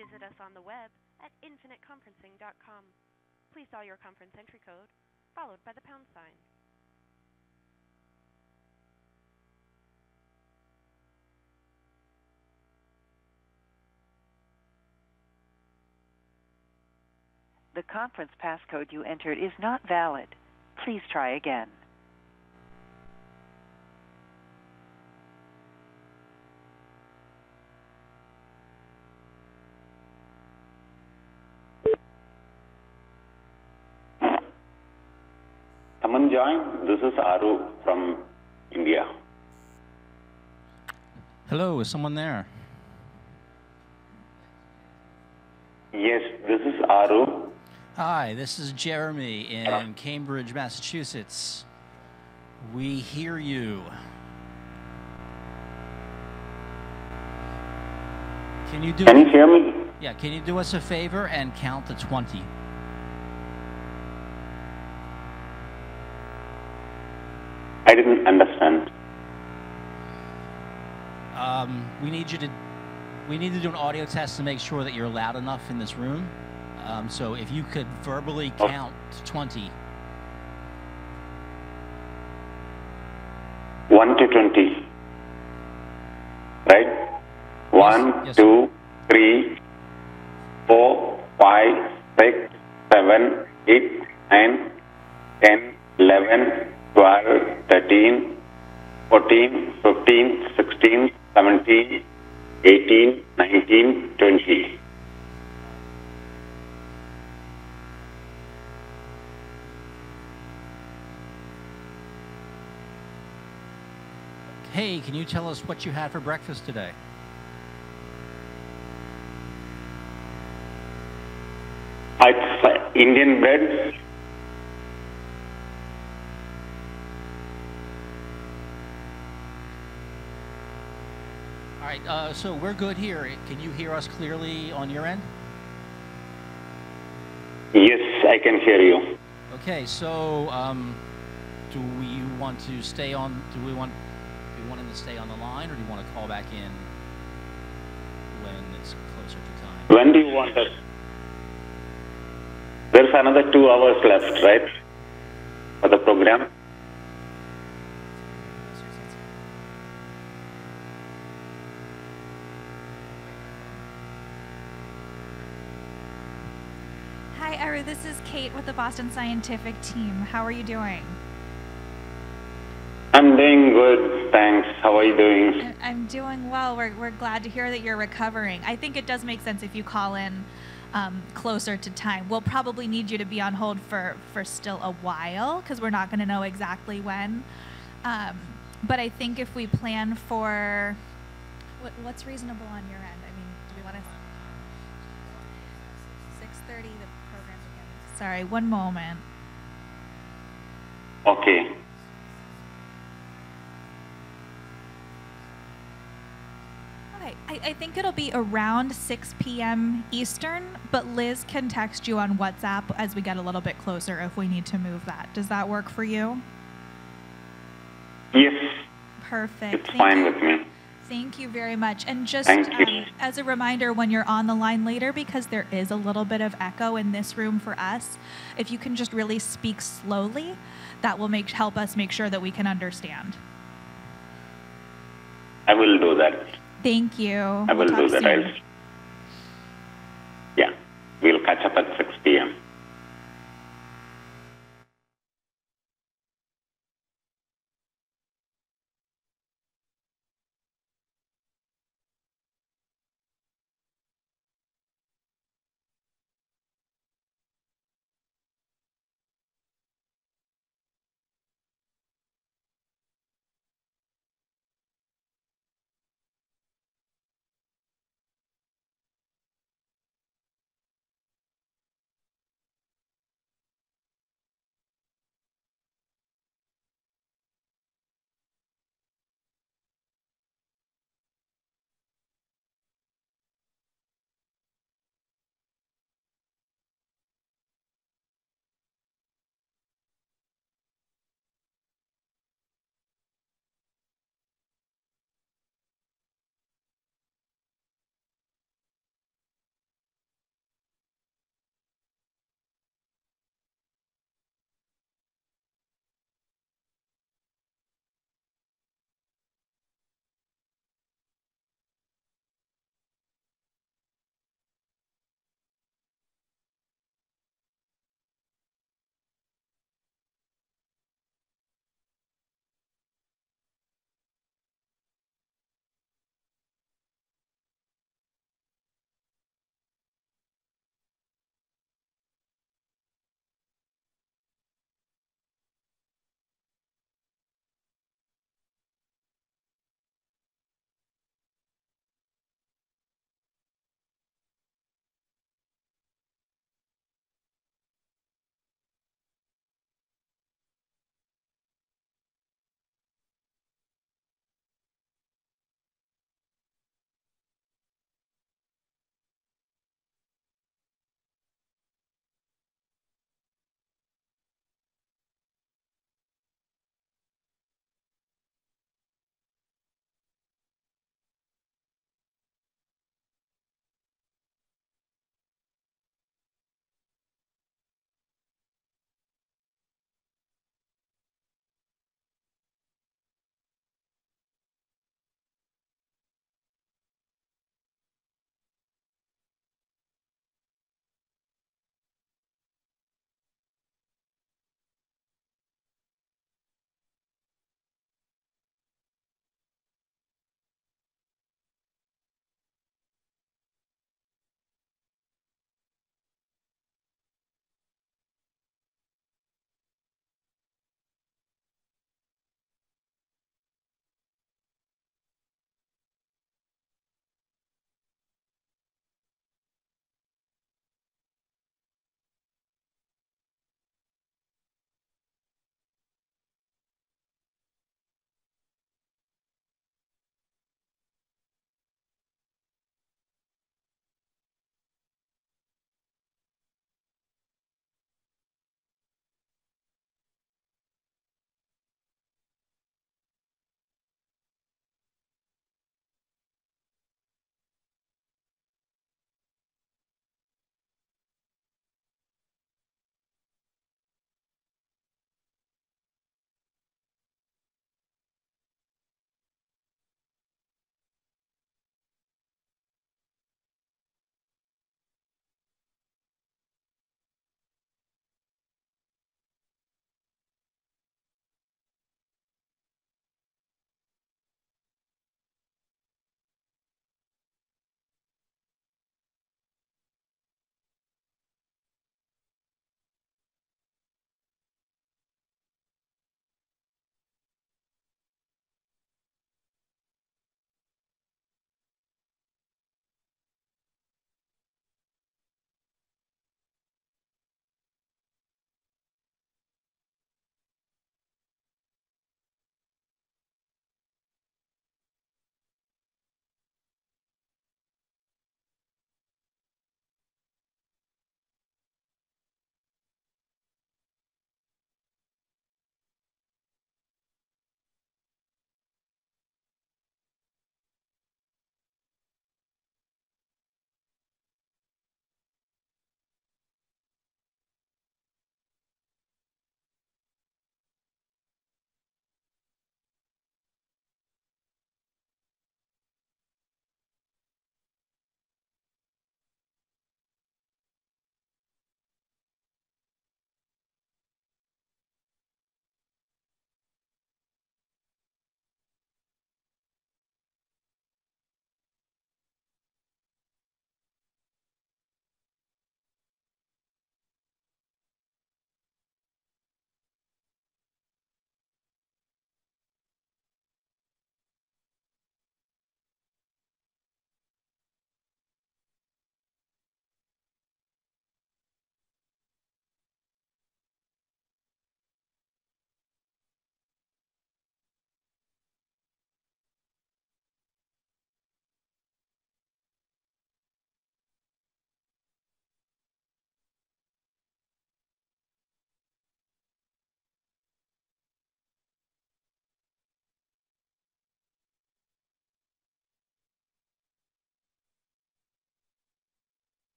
Visit us on the web at infiniteconferencing.com. Please dial your conference entry code, followed by the pound sign. The conference passcode you entered is not valid. Please try again. Someone join. This is Aru from India. Hello, is someone there? Yes, this is Aru. Hi, this is Jeremy in Cambridge, Massachusetts. We hear you. Can you hear me? Yeah, can you do us a favor and count to 20? I didn't understand. We need to do an audio test to make sure that you're loud enough in this room. So if you could verbally count to 20. 1 to 20. Right? 1, Yes, 2, 3, 4, 5, 6, 7, 8, 9, 10, 11, 12, 13, 14, 15, 16, 17, 18, 19, 20. Hey, can you tell us what you had for breakfast today? It's Indian bread. All right, so we're good here. Can you hear us clearly on your end? Yes, I can hear you. Okay, so do we want to stay on? Do we want him to stay on the line, or do you want to call back in when it's closer to time? When do you want us? There's another 2 hours left, right, for the program? Hi, Aru. This is Kate with the Boston Scientific team. How are you doing? I'm doing good, thanks. How are you doing? I'm doing well. We're glad to hear that you're recovering. I think it does make sense if you call in closer to time. We'll probably need you to be on hold for still a while because we're not going to know exactly when. But I think if we plan for what's reasonable on your end. I mean, do we want to 6:30 the program begins? Sorry, one moment. Okay. I think it'll be around 6 p.m. Eastern, but Liz can text you on WhatsApp as we get a little bit closer if we need to move that. Does that work for you? Yes. Perfect. It's fine with me. Thank you very much. And just Thank you. as a reminder, when you're on the line later, because there is a little bit of echo in this room for us, if you can just really speak slowly, that will help us make sure that we can understand. I will do that. Thank you. I will do that. Yeah. We'll catch up at 6 p.m.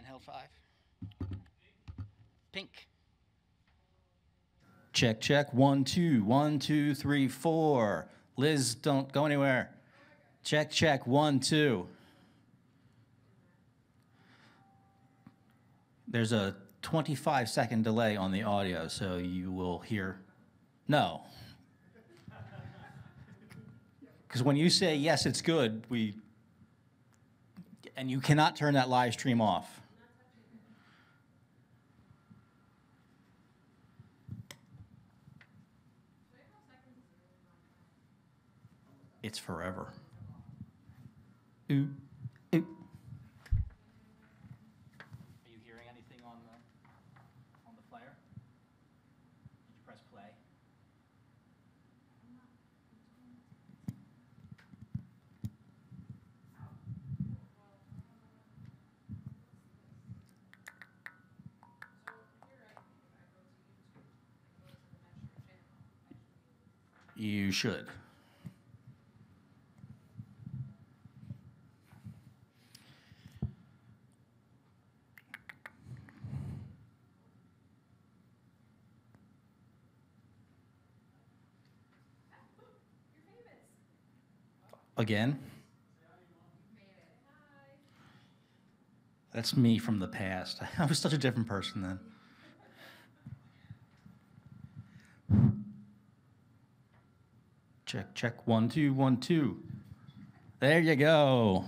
handheld 5. Pink. Check, check. 1, 2, 1, 2, 3, 4. Liz, don't go anywhere. Check, check. 1, 2. There's a 25-second delay on the audio, so you will hear no. Because when you say yes, it's good, and you cannot turn that live stream off. It's forever. Ooh, ooh. Are you hearing anything on the player? Did you press play? You should. Again? That's me from the past. I was such a different person then. Check, check. 1, 2, 1, 2. There you go.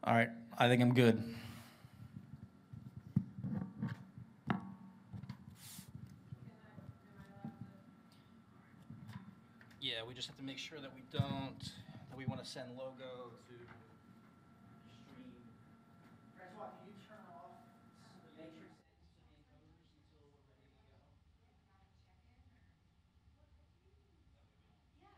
All right, I think I'm good. Yeah, we just have to make sure that we want to send logo to stream. Francois, can you turn off the matrix settings to the encoders until we're ready to go?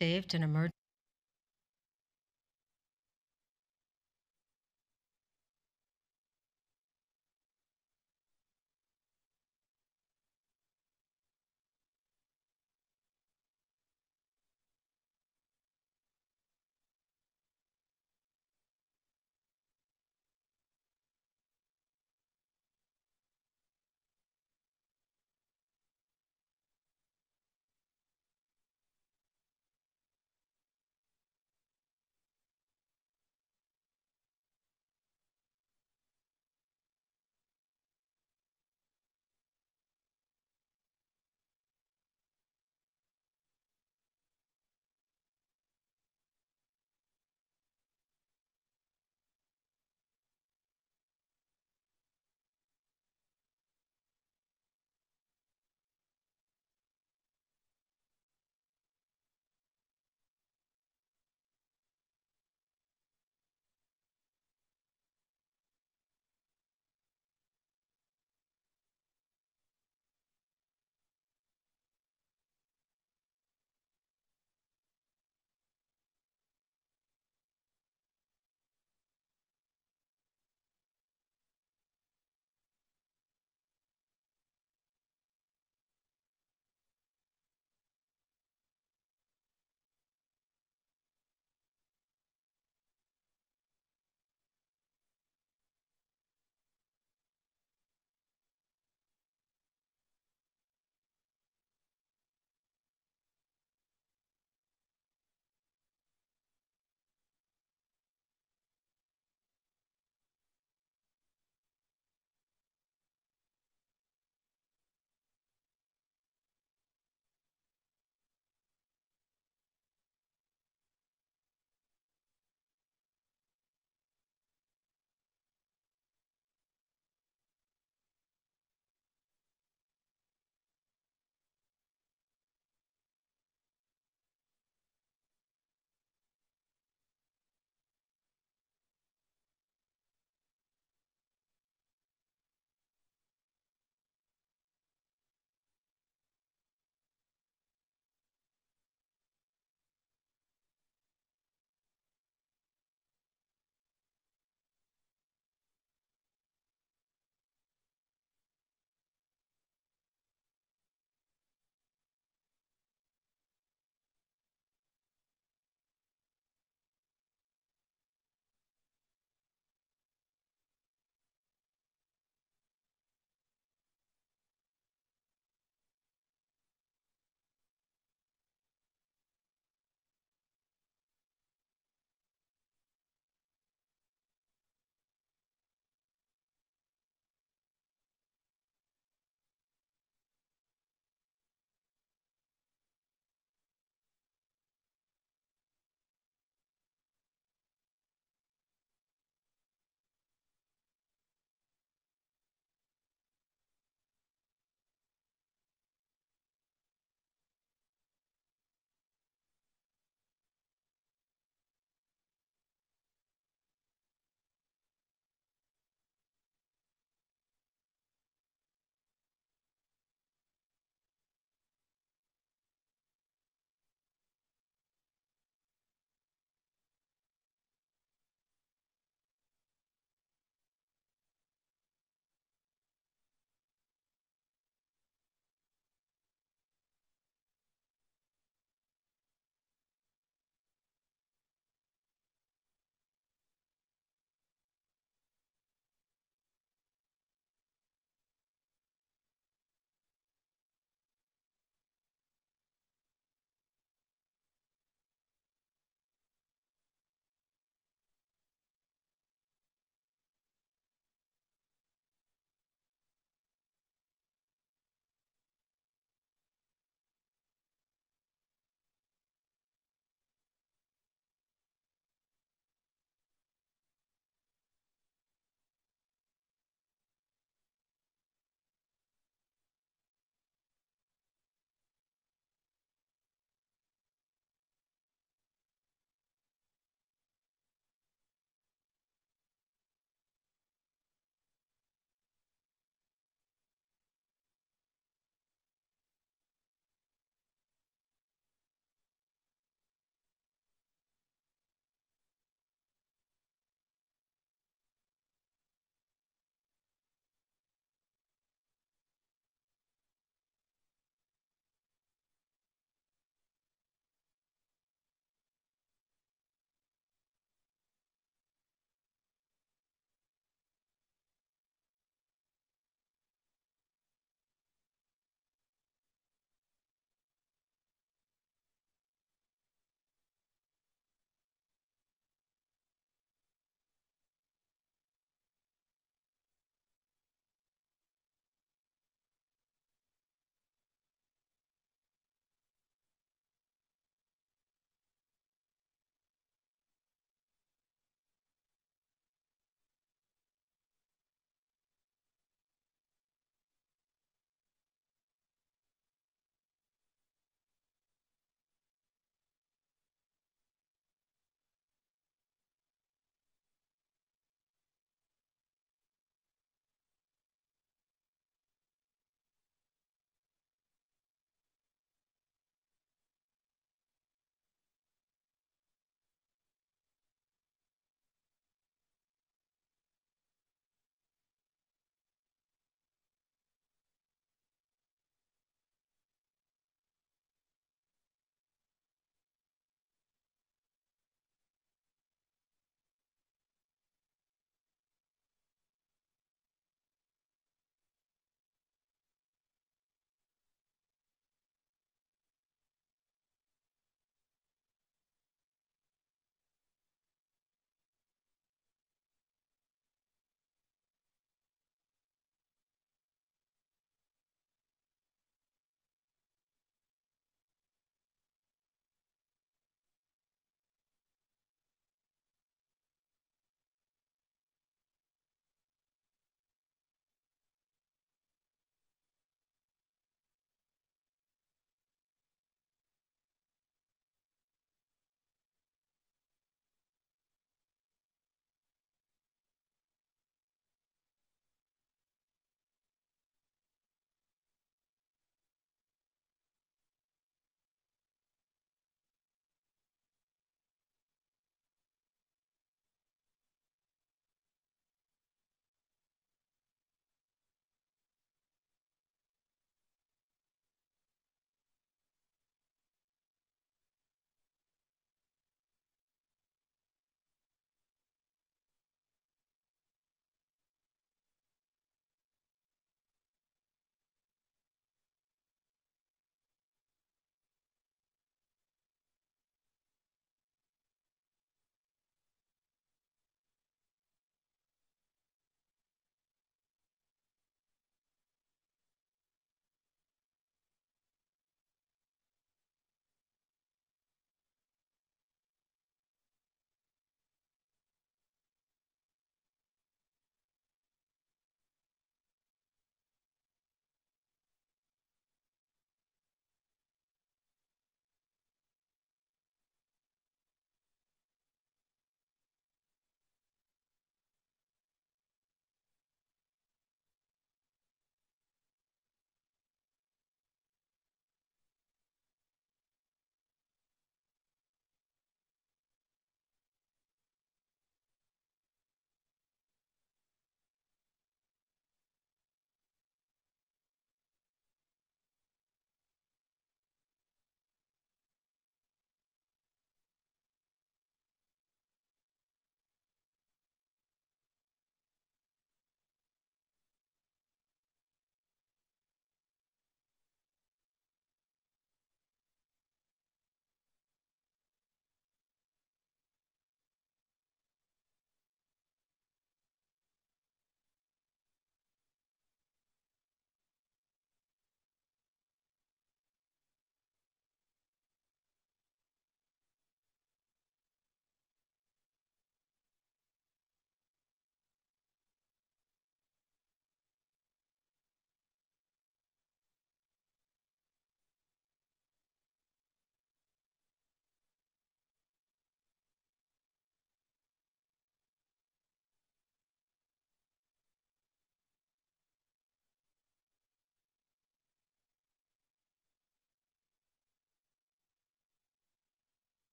saved an emergency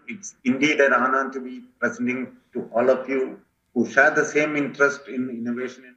It's indeed an honor to be presenting to all of you who share the same interest in innovation.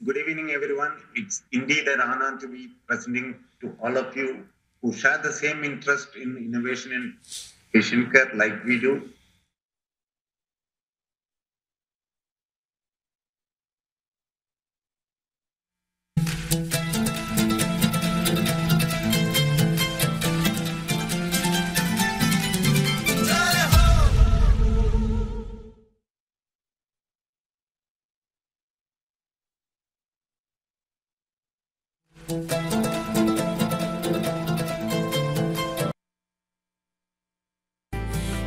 Good evening, everyone. It's indeed an honor to be presenting to all of you who share the same interest in innovation in patient care like we do.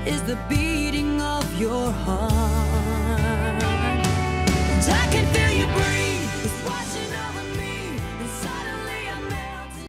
Is the beating of your heart, and I can feel you breathe. It's washing over me, and suddenly I'm melting.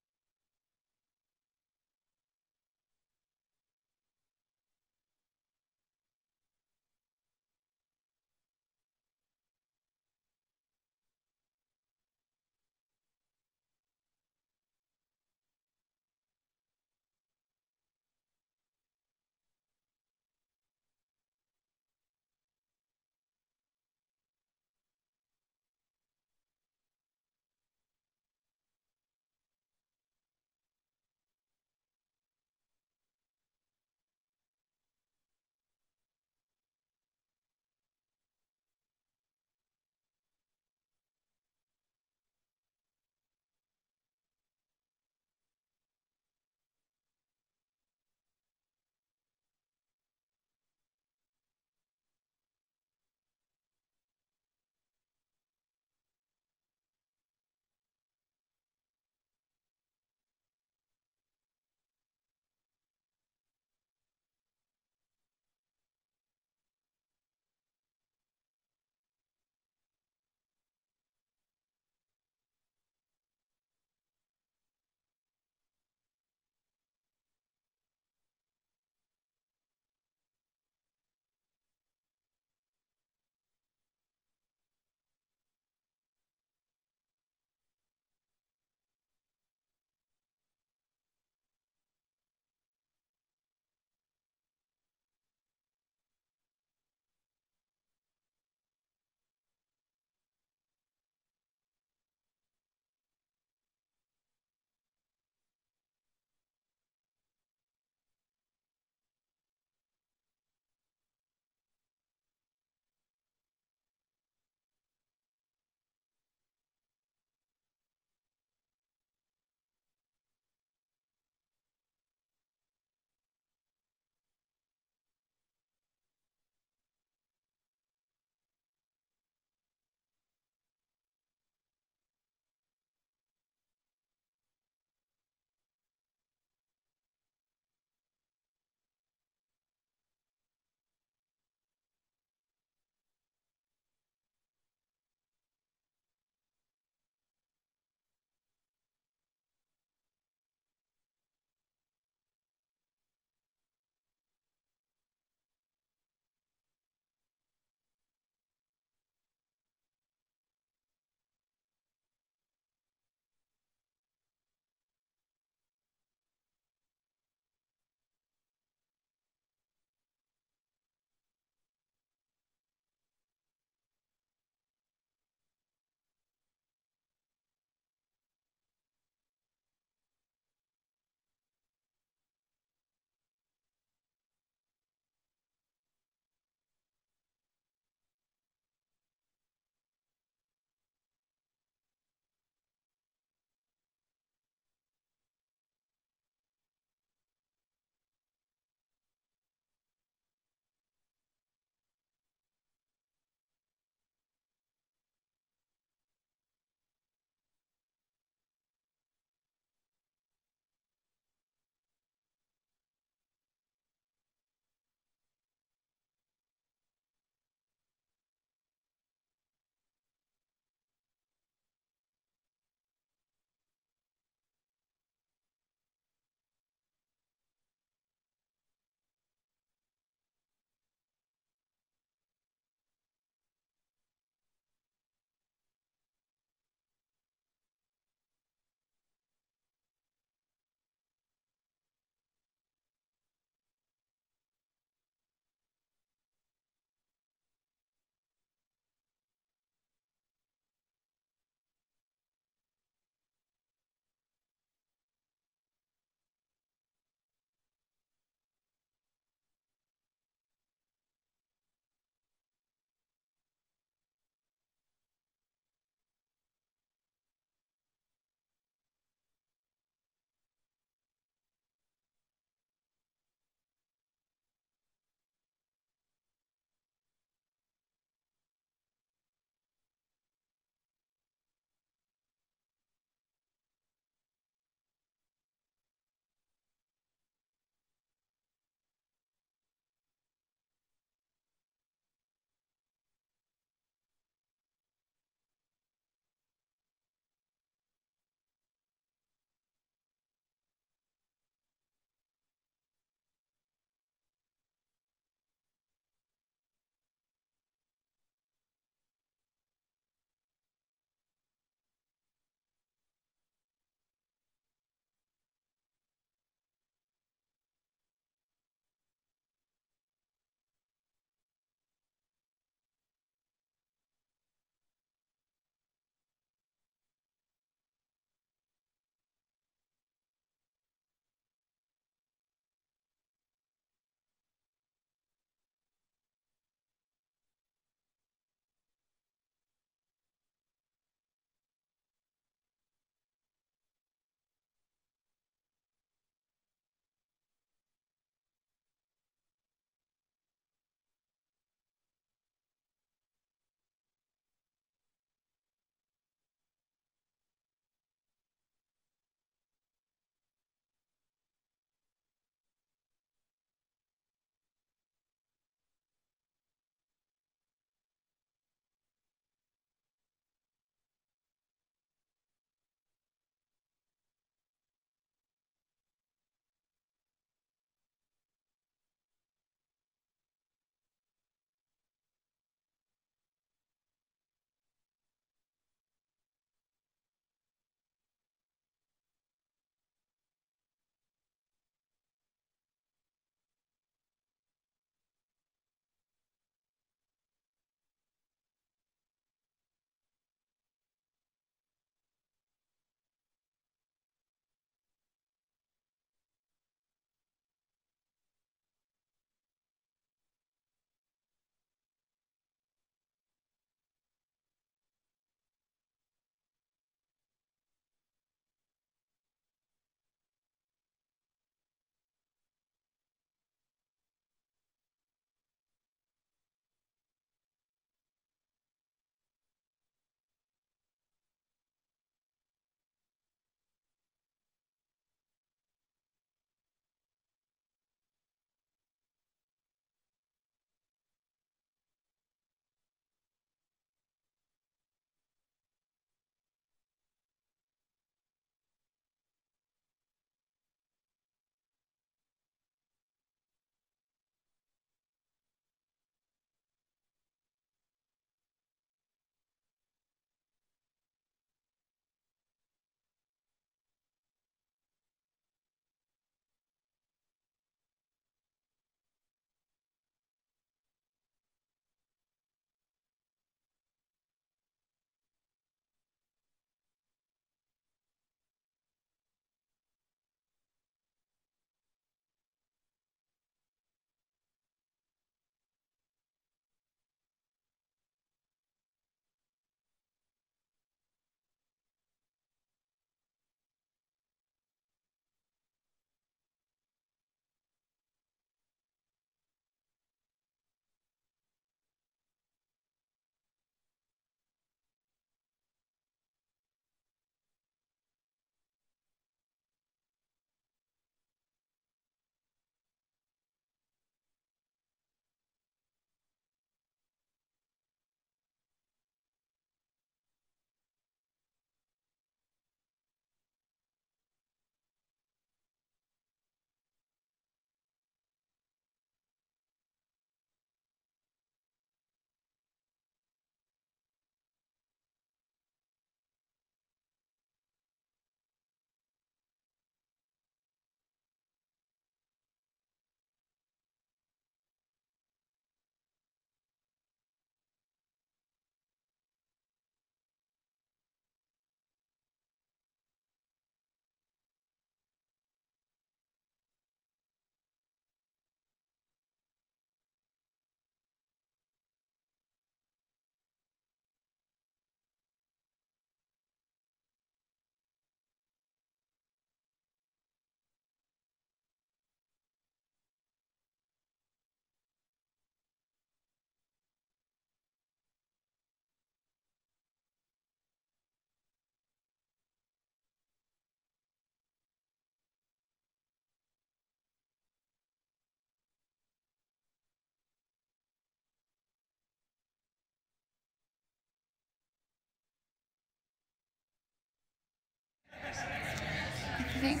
I think.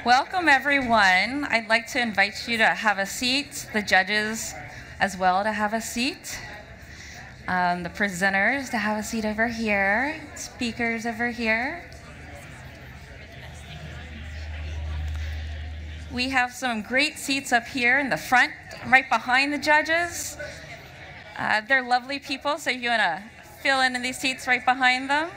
Welcome, everyone. I'd like to invite you to have a seat, the judges as well to have a seat, the presenters to have a seat over here, speakers over here. We have some great seats up here in the front, right behind the judges. They're lovely people, so if you want to fill in these seats right behind them.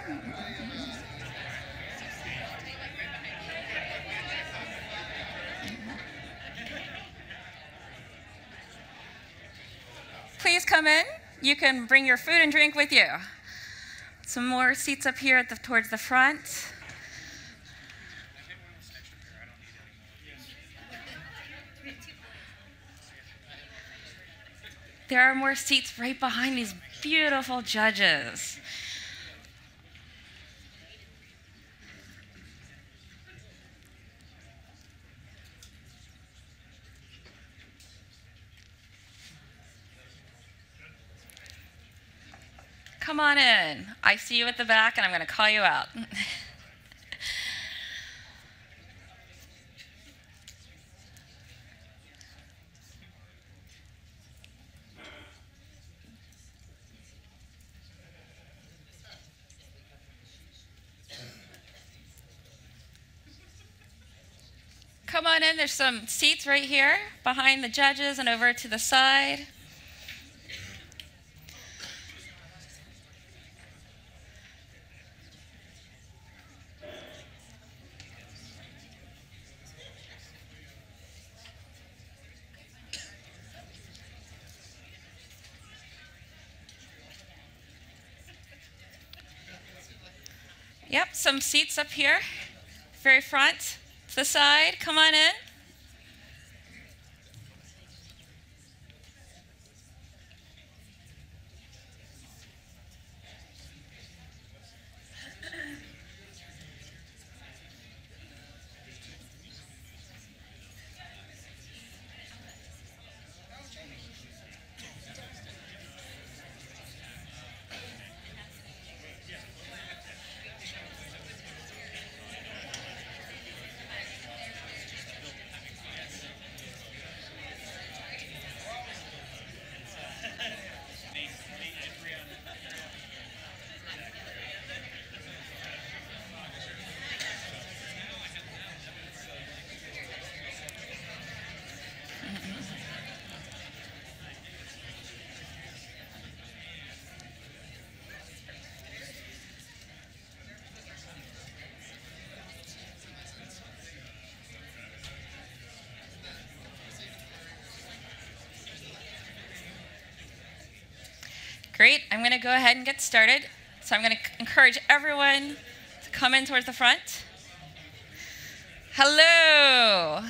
Please come in. You can bring your food and drink with you. Some more seats up here at towards the front. There are more seats right behind these beautiful judges. Come on in. I see you at the back, and I'm going to call you out. Come on in. There's some seats right here behind the judges and over to the side. Yep, some seats up here, very front, to the side. Come on in. Great, I'm going to go ahead and get started. So I'm going to encourage everyone to come in towards the front. Hello.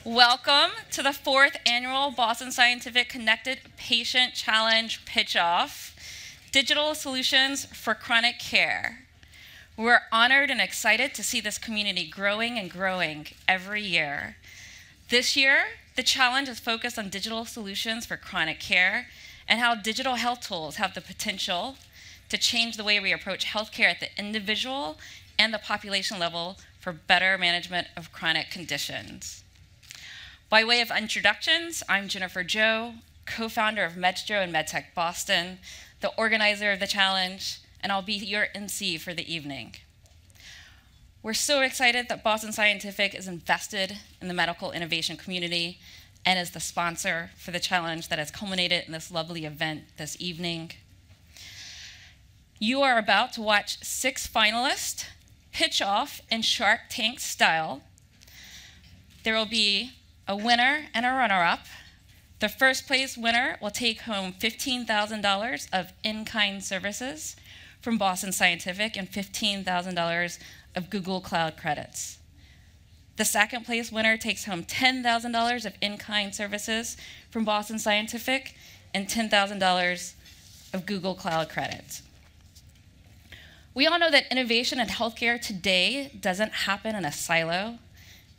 Welcome to the 4th annual Boston Scientific Connected Patient Challenge Pitch-Off, Digital Solutions for Chronic Care. We're honored and excited to see this community growing and growing every year. This year, the challenge is focused on digital solutions for chronic care and how digital health tools have the potential to change the way we approach healthcare at the individual and the population level for better management of chronic conditions. By way of introductions, I'm Jennifer Joe, co-founder of MedStro and MedTech Boston, the organizer of the challenge, and I'll be your MC for the evening. We're so excited that Boston Scientific is invested in the medical innovation community and is the sponsor for the challenge that has culminated in this lovely event this evening. You are about to watch 6 finalists pitch off in Shark Tank style. There will be a winner and a runner-up. The first place winner will take home $15,000 of in-kind services from Boston Scientific and $15,000 of Google Cloud credits. The second place winner takes home $10,000 of in-kind services from Boston Scientific and $10,000 of Google Cloud credits. We all know that innovation in healthcare today doesn't happen in a silo.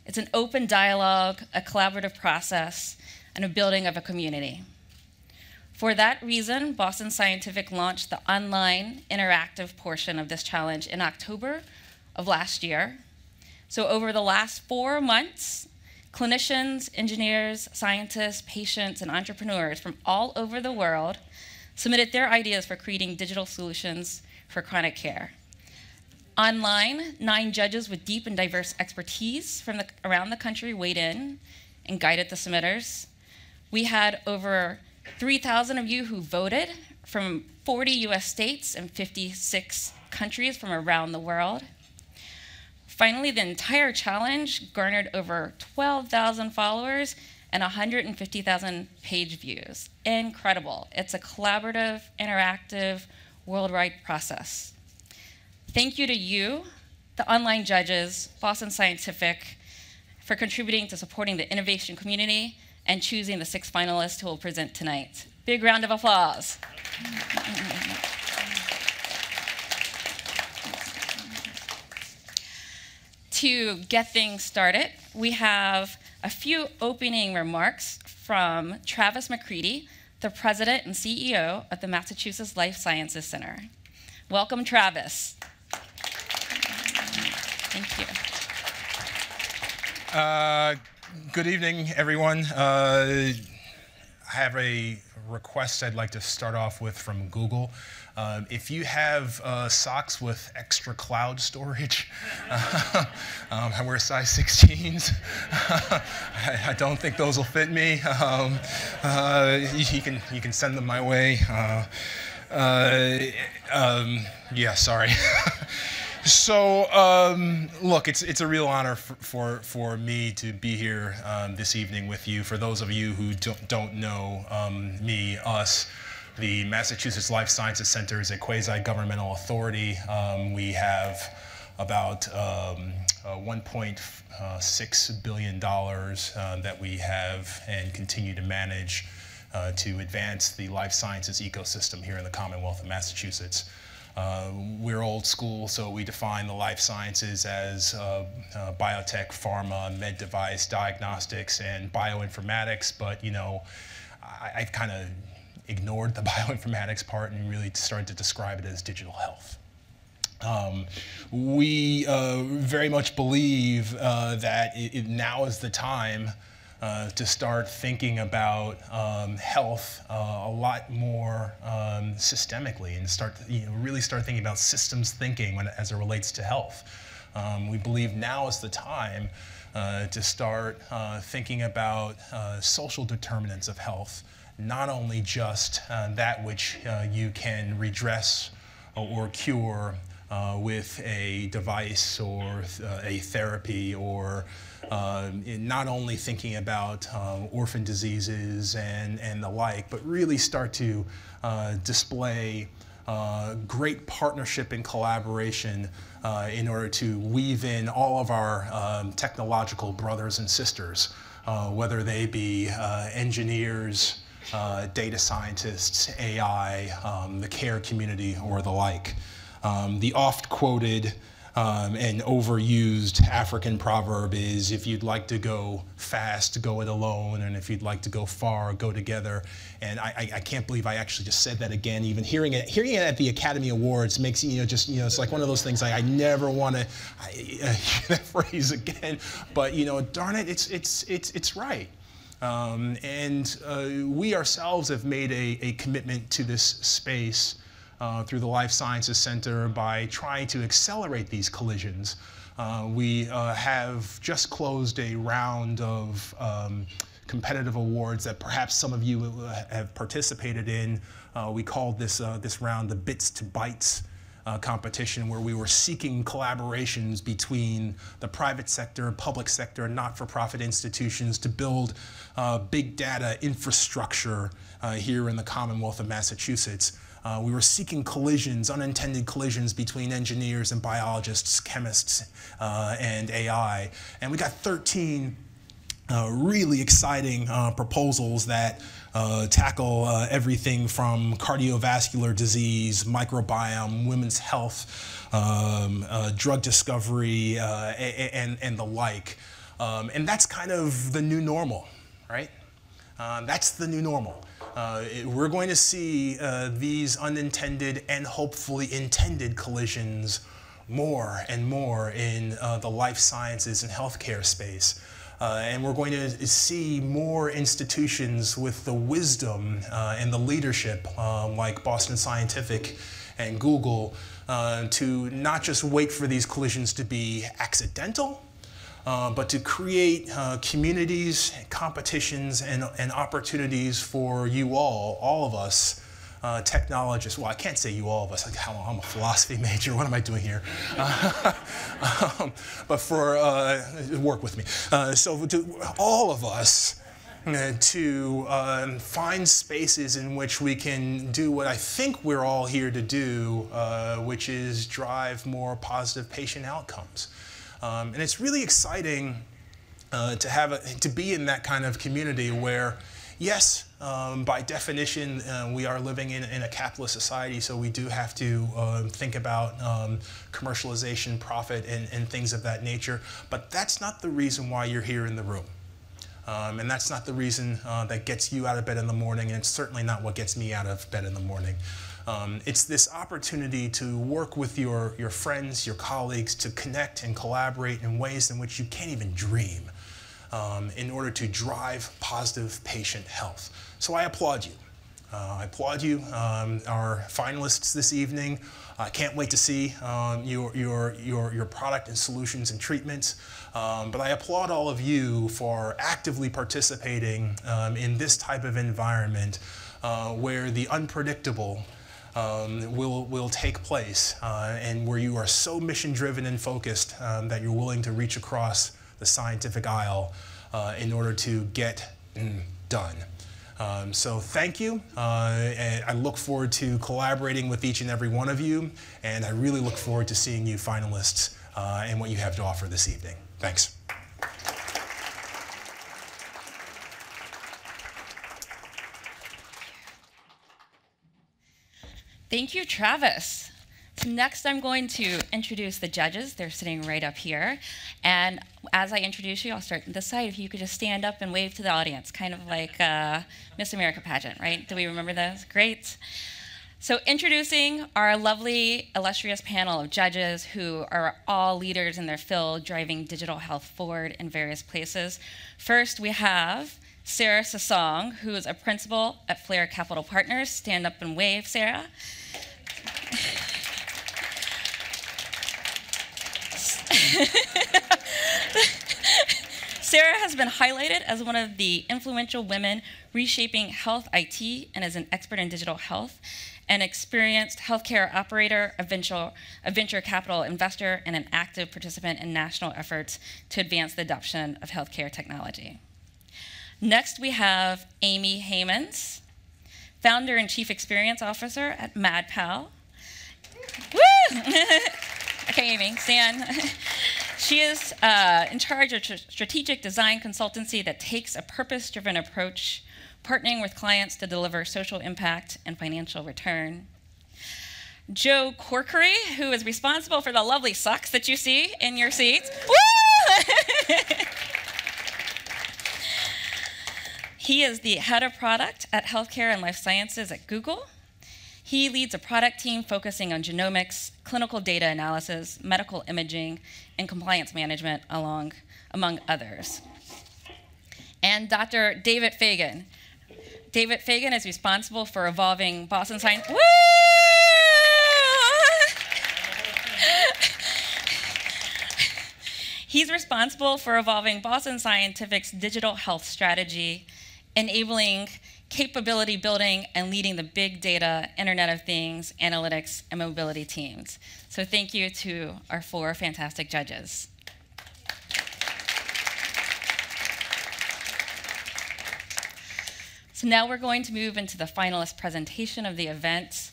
It's an open dialogue, a collaborative process, and a building of a community. For that reason, Boston Scientific launched the online interactive portion of this challenge in October of last year. So over the last 4 months, clinicians, engineers, scientists, patients, and entrepreneurs from all over the world submitted their ideas for creating digital solutions for chronic care. Online, 9 judges with deep and diverse expertise from around the country weighed in and guided the submitters. We had over 3,000 of you who voted from 40 US states and 56 countries from around the world. Finally, the entire challenge garnered over 12,000 followers and 150,000 page views. Incredible. It's a collaborative, interactive, worldwide process. Thank you to you, the online judges, Boston Scientific, for contributing to supporting the innovation community and choosing the 6 finalists who will present tonight. Big round of applause. To get things started, we have a few opening remarks from Travis McCready, the president and CEO of the Massachusetts Life Sciences Center. Welcome, Travis. Thank you. Good evening, everyone. I have a request I'd like to start off with from Google. If you have socks with extra cloud storage, I wear size 16s. I don't think those will fit me. You can send them my way. Yeah, sorry. So, look, it's a real honor for me to be here this evening with you. For those of you who don't know us, the Massachusetts Life Sciences Center is a quasi-governmental authority. We have about $1.6 billion that we have and continue to manage to advance the life sciences ecosystem here in the Commonwealth of Massachusetts. We're old school, so we define the life sciences as biotech, pharma, med device, diagnostics, and bioinformatics, but I've kind of ignored the bioinformatics part and really started to describe it as digital health. We very much believe that now is the time to start thinking about health a lot more systemically and really start thinking about systems thinking as it relates to health. We believe now is the time to start thinking about social determinants of health, not only just that which you can redress or cure with a device or a therapy, or not only thinking about orphan diseases and the like, but really start to display great partnership and collaboration in order to weave in all of our technological brothers and sisters, whether they be engineers, data scientists, AI, the care community, or the like. The oft-quoted and overused African proverb is, if you'd like to go fast, go it alone, and if you'd like to go far, go together. And I can't believe I actually just said that again. Even hearing it at the Academy Awards makes it's like one of those things I never want to hear that phrase again. But darn it, it's right. We ourselves have made a commitment to this space through the Life Sciences Center by trying to accelerate these collisions We have just closed a round of competitive awards that perhaps some of you have participated in. We called this round the Bits to Bytes competition, where we were seeking collaborations between the private sector, public sector, and not-for-profit institutions to build big data infrastructure here in the Commonwealth of Massachusetts. We were seeking collisions, unintended collisions between engineers and biologists, chemists, and AI. And we got 13 really exciting proposals that tackle everything from cardiovascular disease, microbiome, women's health, drug discovery, and the like. And that's kind of the new normal, right? That's the new normal. We're going to see these unintended and hopefully intended collisions more and more in the life sciences and healthcare space. And we're going to see more institutions with the wisdom and the leadership, like Boston Scientific and Google, to not just wait for these collisions to be accidental, but to create communities, competitions, and opportunities for you all of us, technologists. Well, I can't say you all of us. I'm a philosophy major. What am I doing here? But for work with me. So to all of us to find spaces in which we can do what I think we're all here to do, which is drive more positive patient outcomes. And it's really exciting to be in that kind of community where, yes, by definition, we are living in a capitalist society, so we do have to think about commercialization, profit, and things of that nature. But that's not the reason why you're here in the room. And that's not the reason that gets you out of bed in the morning, and it's certainly not what gets me out of bed in the morning. It's this opportunity to work with your friends, your colleagues, to connect and collaborate in ways in which you can't even dream, in order to drive positive patient health. So I applaud you. I applaud you, our finalists this evening. I can't wait to see your product and solutions and treatments. But I applaud all of you for actively participating in this type of environment where the unpredictable will take place, and where you are so mission-driven and focused that you're willing to reach across the scientific aisle in order to get done. So thank you, and I look forward to collaborating with each and every one of you, and I really look forward to seeing you finalists and what you have to offer this evening. Thanks. Thank you, Travis. So next, I'm going to introduce the judges. They're sitting right up here. And as I introduce you, I'll start on this side. If you could just stand up and wave to the audience, kind of like Miss America pageant, right? Do we remember those? Great. So introducing our lovely, illustrious panel of judges who are all leaders in their field, driving digital health forward in various places. First, we have Sarah Sassong, who is a principal at Flair Capital Partners. Stand up and wave, Sarah. Sarah has been highlighted as one of the influential women reshaping health IT and as an expert in digital health, an experienced healthcare operator, a venture capital investor, and an active participant in national efforts to advance the adoption of healthcare technology. Next, we have Amy Haymans, founder and chief experience officer at MadPal. Woo! Okay, Amy, stand. She is in charge of strategic design consultancy that takes a purpose-driven approach, partnering with clients to deliver social impact and financial return. Joe Corkery, who is responsible for the lovely socks that you see in your seats. Woo! He is the head of product at healthcare and life sciences at Google. He leads a product team focusing on genomics, clinical data analysis, medical imaging, and compliance management, among others. And Dr. David Fagan. David Fagan is responsible for evolving Boston Science. Woo! He's responsible for evolving Boston Scientific's digital health strategy, enabling capability building, and leading the big data, Internet of Things, analytics, and mobility teams. So thank you to our 4 fantastic judges. So now we're going to move into the finalist presentation of the event.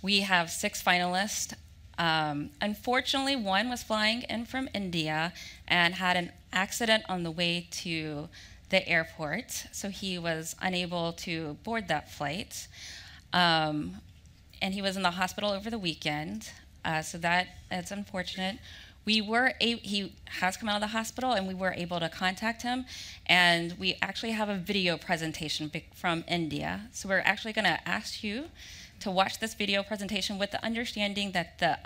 We have 6 finalists. Unfortunately, one was flying in from India and had an accident on the way to the airport, so he was unable to board that flight. And he was in the hospital over the weekend, so that's unfortunate. He has come out of the hospital, and we were able to contact him, and we actually have a video presentation from India. So we're actually going to ask you to watch this video presentation with the understanding that the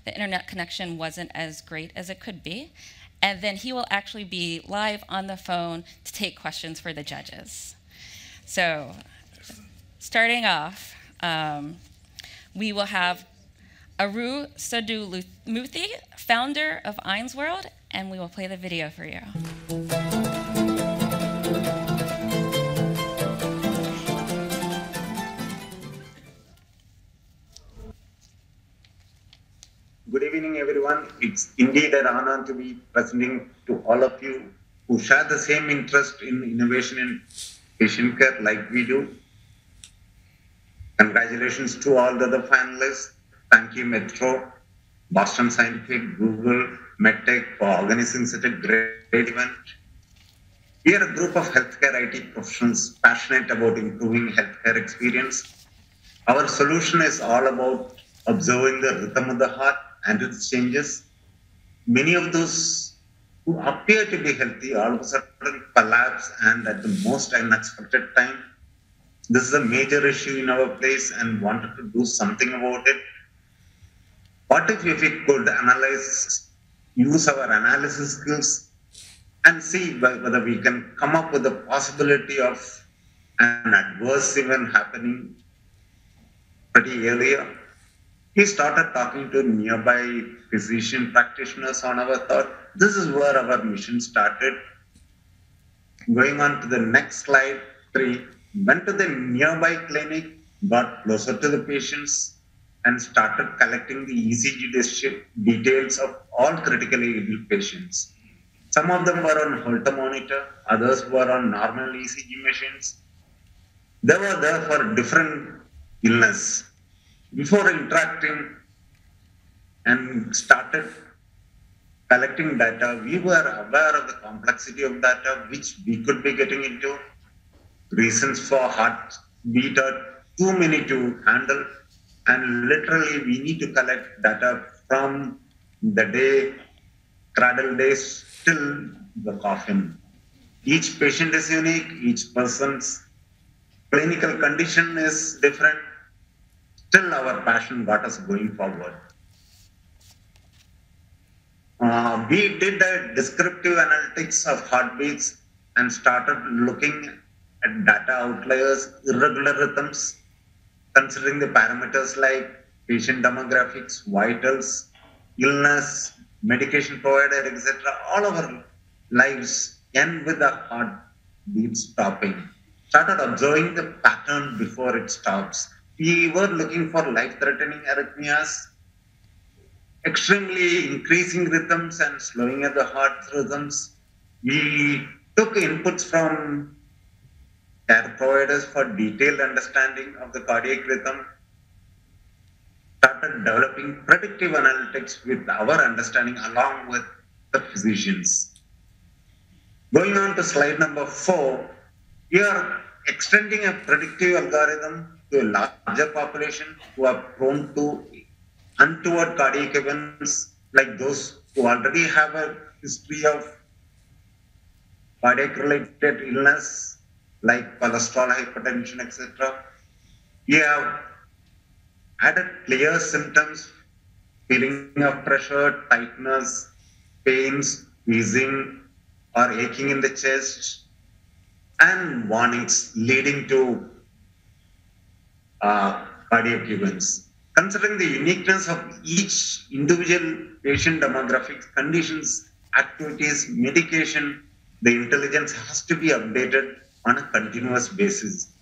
internet connection wasn't as great as it could be. And then he will actually be live on the phone to take questions for the judges. So starting off, we will have Aru Sadhumuthi, founder of World, and we will play the video for you. Good evening, everyone. It's indeed an honor to be presenting to all of you who share the same interest in innovation in patient care like we do. Congratulations to all the other finalists. Thank you, Metro, Boston Scientific, Google, MedTech for organizing such a great event. We are a group of healthcare IT professionals passionate about improving healthcare experience. Our solution is all about observing the rhythm of the heart and its changes. Many of those who appear to be healthy all of a sudden collapse, and at the most unexpected time. This is a major issue in our place and wanted to do something about it. What if we could use our analysis skills and see whether we can come up with the possibility of an adverse event happening pretty earlier? We started talking to nearby physician practitioners on our thought. This is where our mission started. Going on to the next slide, 3, went to the nearby clinic, got closer to the patients, and started collecting the ECG details of all critically ill patients. Some of them were on Holter monitor, others were on normal ECG machines. They were there for different illness. Before interacting and started collecting data, we were aware of the complexity of data which we could be getting into. Reasons for heartbeat are too many to handle, and literally we need to collect data from the day, cradle days till the coffin. Each patient is unique, each person's clinical condition is different. Still our passion got us going forward. We did a descriptive analytics of heartbeats and started looking at data outliers, irregular rhythms, considering the parameters like patient demographics, vitals, illness, medication provider, etc. All our lives end with the heartbeat stopping. Started observing the pattern before it stops. We were looking for life-threatening arrhythmias, extremely increasing rhythms and slowing of the heart rhythms. We took inputs from care providers for detailed understanding of the cardiac rhythm, started developing predictive analytics with our understanding along with the physicians. Going on to slide number 4, we are extending a predictive algorithm to a larger population who are prone to untoward cardiac events, like those who already have a history of cardiac-related illness, like cholesterol, hypertension, etc. We have added clear symptoms, feeling of pressure, tightness, pains, wheezing, or aching in the chest, and warnings leading to cardiac events. Considering the uniqueness of each individual patient demographic conditions activities, medication, the intelligence has to be updated on a continuous basis.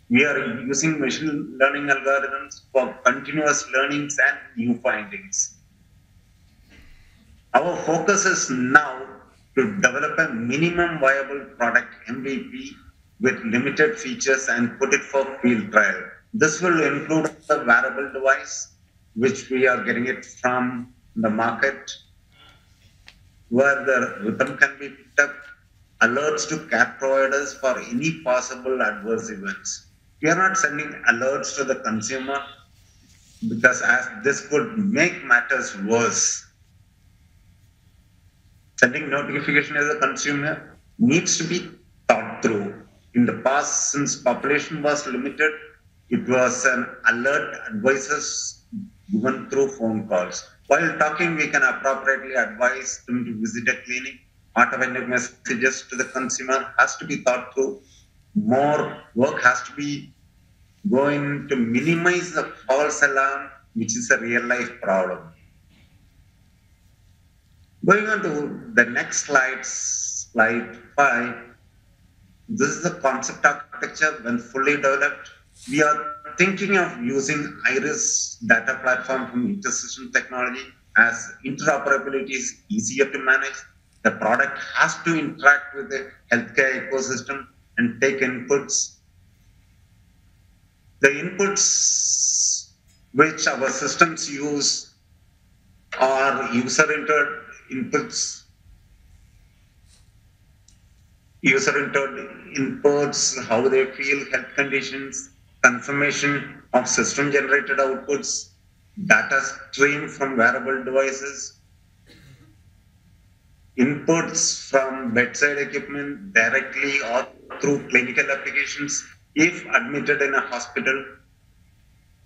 We are using machine learning algorithms for continuous learnings and new findings. Our focus is now to develop a minimum viable product MVP with limited features and put it for field trial. This will include a wearable device, which we are getting it from the market, where the rhythm can be picked up, alerts to care providers for any possible adverse events. We are not sending alerts to the consumer because as this could make matters worse. Sending notification as a consumer needs to be thought through. In the past, since population was limited, it was an alert advices given through phone calls. While talking, we can appropriately advise them to visit a clinic. Automatic messages to the consumer has to be thought through. More work has to be going to minimize the false alarm, which is a real life problem. Going on to the next slide, slide 5. This is the concept architecture when fully developed. We are thinking of using Iris data platform from InterSystem technology as interoperability is easier to manage. The product has to interact with the healthcare ecosystem and take inputs. The inputs which our systems use are user-entered inputs, user-entered inputs, how they feel, health conditions, confirmation of system-generated outputs, data stream from wearable devices, inputs from bedside equipment directly or through clinical applications. If admitted in a hospital,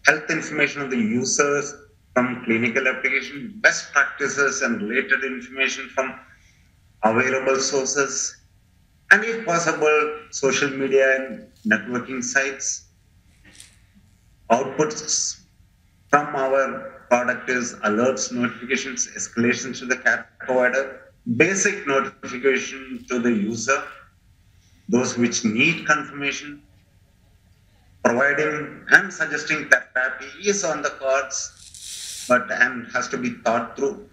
health information of the users from clinical application, best practices and related information from available sources, and if possible, social media and networking sites. Outputs from our product is alerts, notifications, escalations to the care provider, basic notification to the user, those which need confirmation, providing and suggesting therapy is on the cards, but and has to be thought through.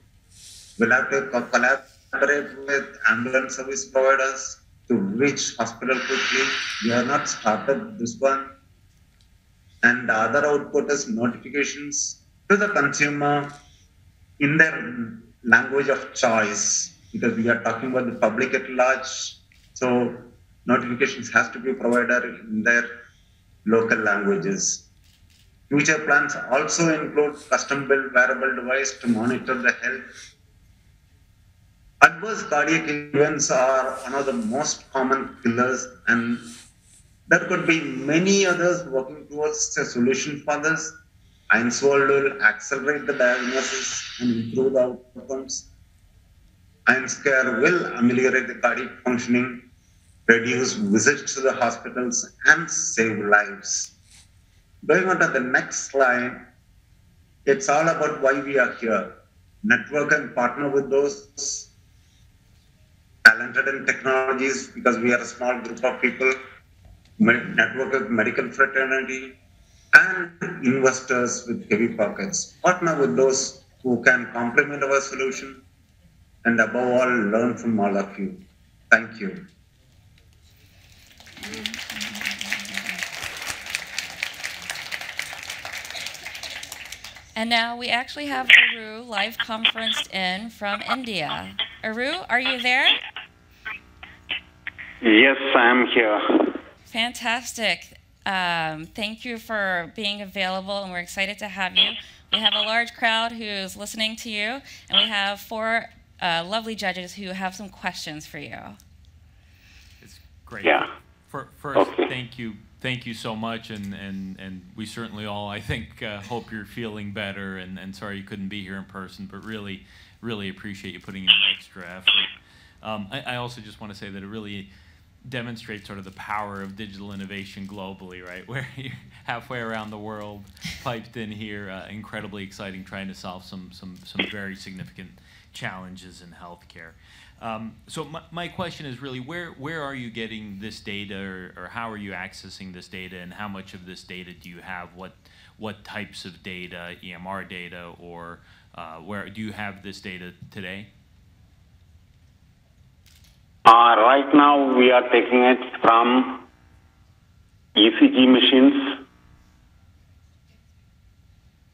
We'll have to collaborate with ambulance service providers to reach hospital quickly. We have not started this one. And the other output is notifications to the consumer in their language of choice, because we are talking about the public at large. So notifications has to be provided in their local languages. Future plans also include custom-built wearable device to monitor the health. Adverse cardiac events are one of the most common killers, and there could be many others working towards a solution for this. Ainsworld will accelerate the diagnosis and improve the outcomes. Ainscare will ameliorate the cardiac functioning, reduce visits to the hospitals, and save lives. Going on to the next slide, it's all about why we are here. Network and partner with those talented in technologies, because we are a small group of people, network of medical fraternity, and investors with heavy pockets. Partner with those who can complement our solution, and above all, learn from all of you. Thank you. And now we actually have Aru live conferenced in from India. Aru, are you there? Yes, I'm here. Fantastic. Thank you for being available, and we're excited to have you. We have a large crowd who's listening to you, and we have 4 lovely judges who have some questions for you. It's great. Yeah. First, Okay. thank you so much, and we certainly all, I think, hope you're feeling better, and sorry you couldn't be here in person, but really, really appreciate you putting in an extra effort. I also just want to say that it really demonstrates sort of the power of digital innovation globally, right? Where you're halfway around the world, piped in here, incredibly exciting, trying to solve some very significant challenges in healthcare. So my question is really, where are you getting this data, or how are you accessing this data, and how much of this data do you have? What types of data, EMR data, or where do you have this data today? Right now, we are taking it from ECG machines.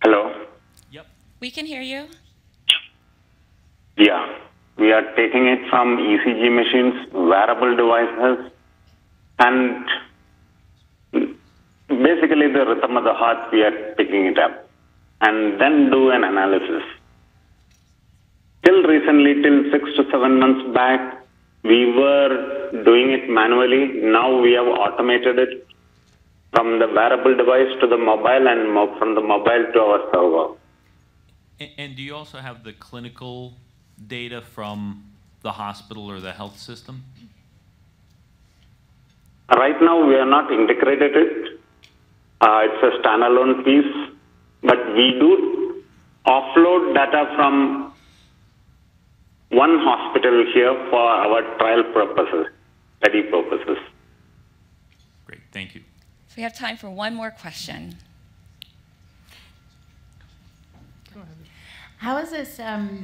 Hello? Yep. We can hear you. Yeah. We are taking it from ECG machines, wearable devices, and basically the rhythm of the heart, we are picking it up and then do an analysis. Till recently, till 6 to 7 months back, we were doing it manually. Now we have automated it from the wearable device to the mobile, and from the mobile to our server. And do you also have the clinical data from the hospital or the health system? Right now, we are not integrated it. It's a standalone piece, but we do offload data from one hospital here for our trial purposes, study purposes. Great, thank you. So we have time for one more question. How is this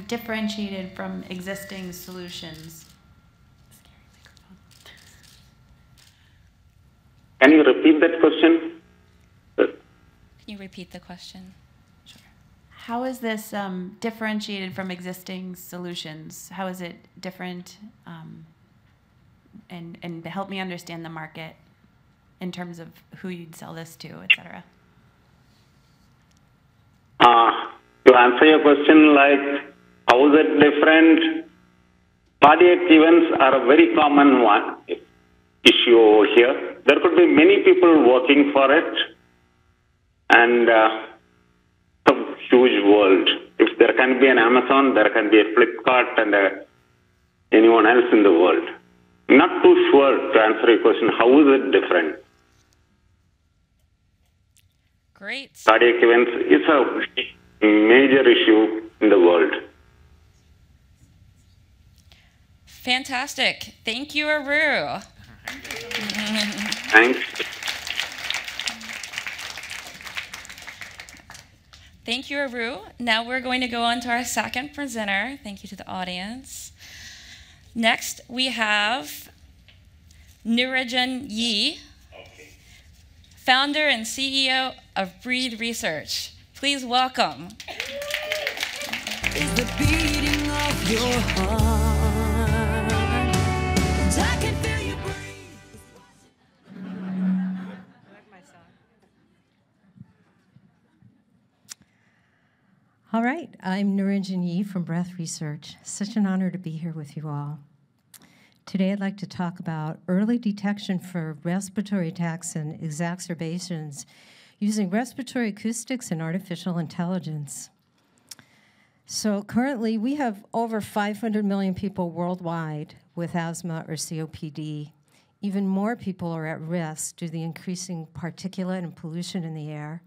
differentiated from existing solutions? Can you repeat that question? Can you repeat the question? Sure. How is this differentiated from existing solutions? How is it different? And help me understand the market in terms of who you'd sell this to, et cetera. To answer your question, like, how is it different? Cardiac events are a very common issue over here. There could be many people working for it, and it's a huge world. If there can be an Amazon, there can be a Flipkart and anyone else in the world. Not too sure to answer your question. How is it different? Great. Cardiac events is a major issue in the world. Fantastic. Thank you, Aru. Thanks. Thank you, Aru. Now we're going to go on to our second presenter. Thank you to the audience. Next, we have Niranjan Yi, founder and CEO of Breathe Research. Please welcome. Is the beating of your heart. I can feel you breathe. All right, I'm Niranjan Yi from Breath Research. Such an honor to be here with you all. Today I'd like to talk about early detection for respiratory attacks and exacerbations using respiratory acoustics and artificial intelligence. So currently we have over 500 million people worldwide with asthma or COPD. Even more people are at risk due to the increasing particulate and pollution in the air.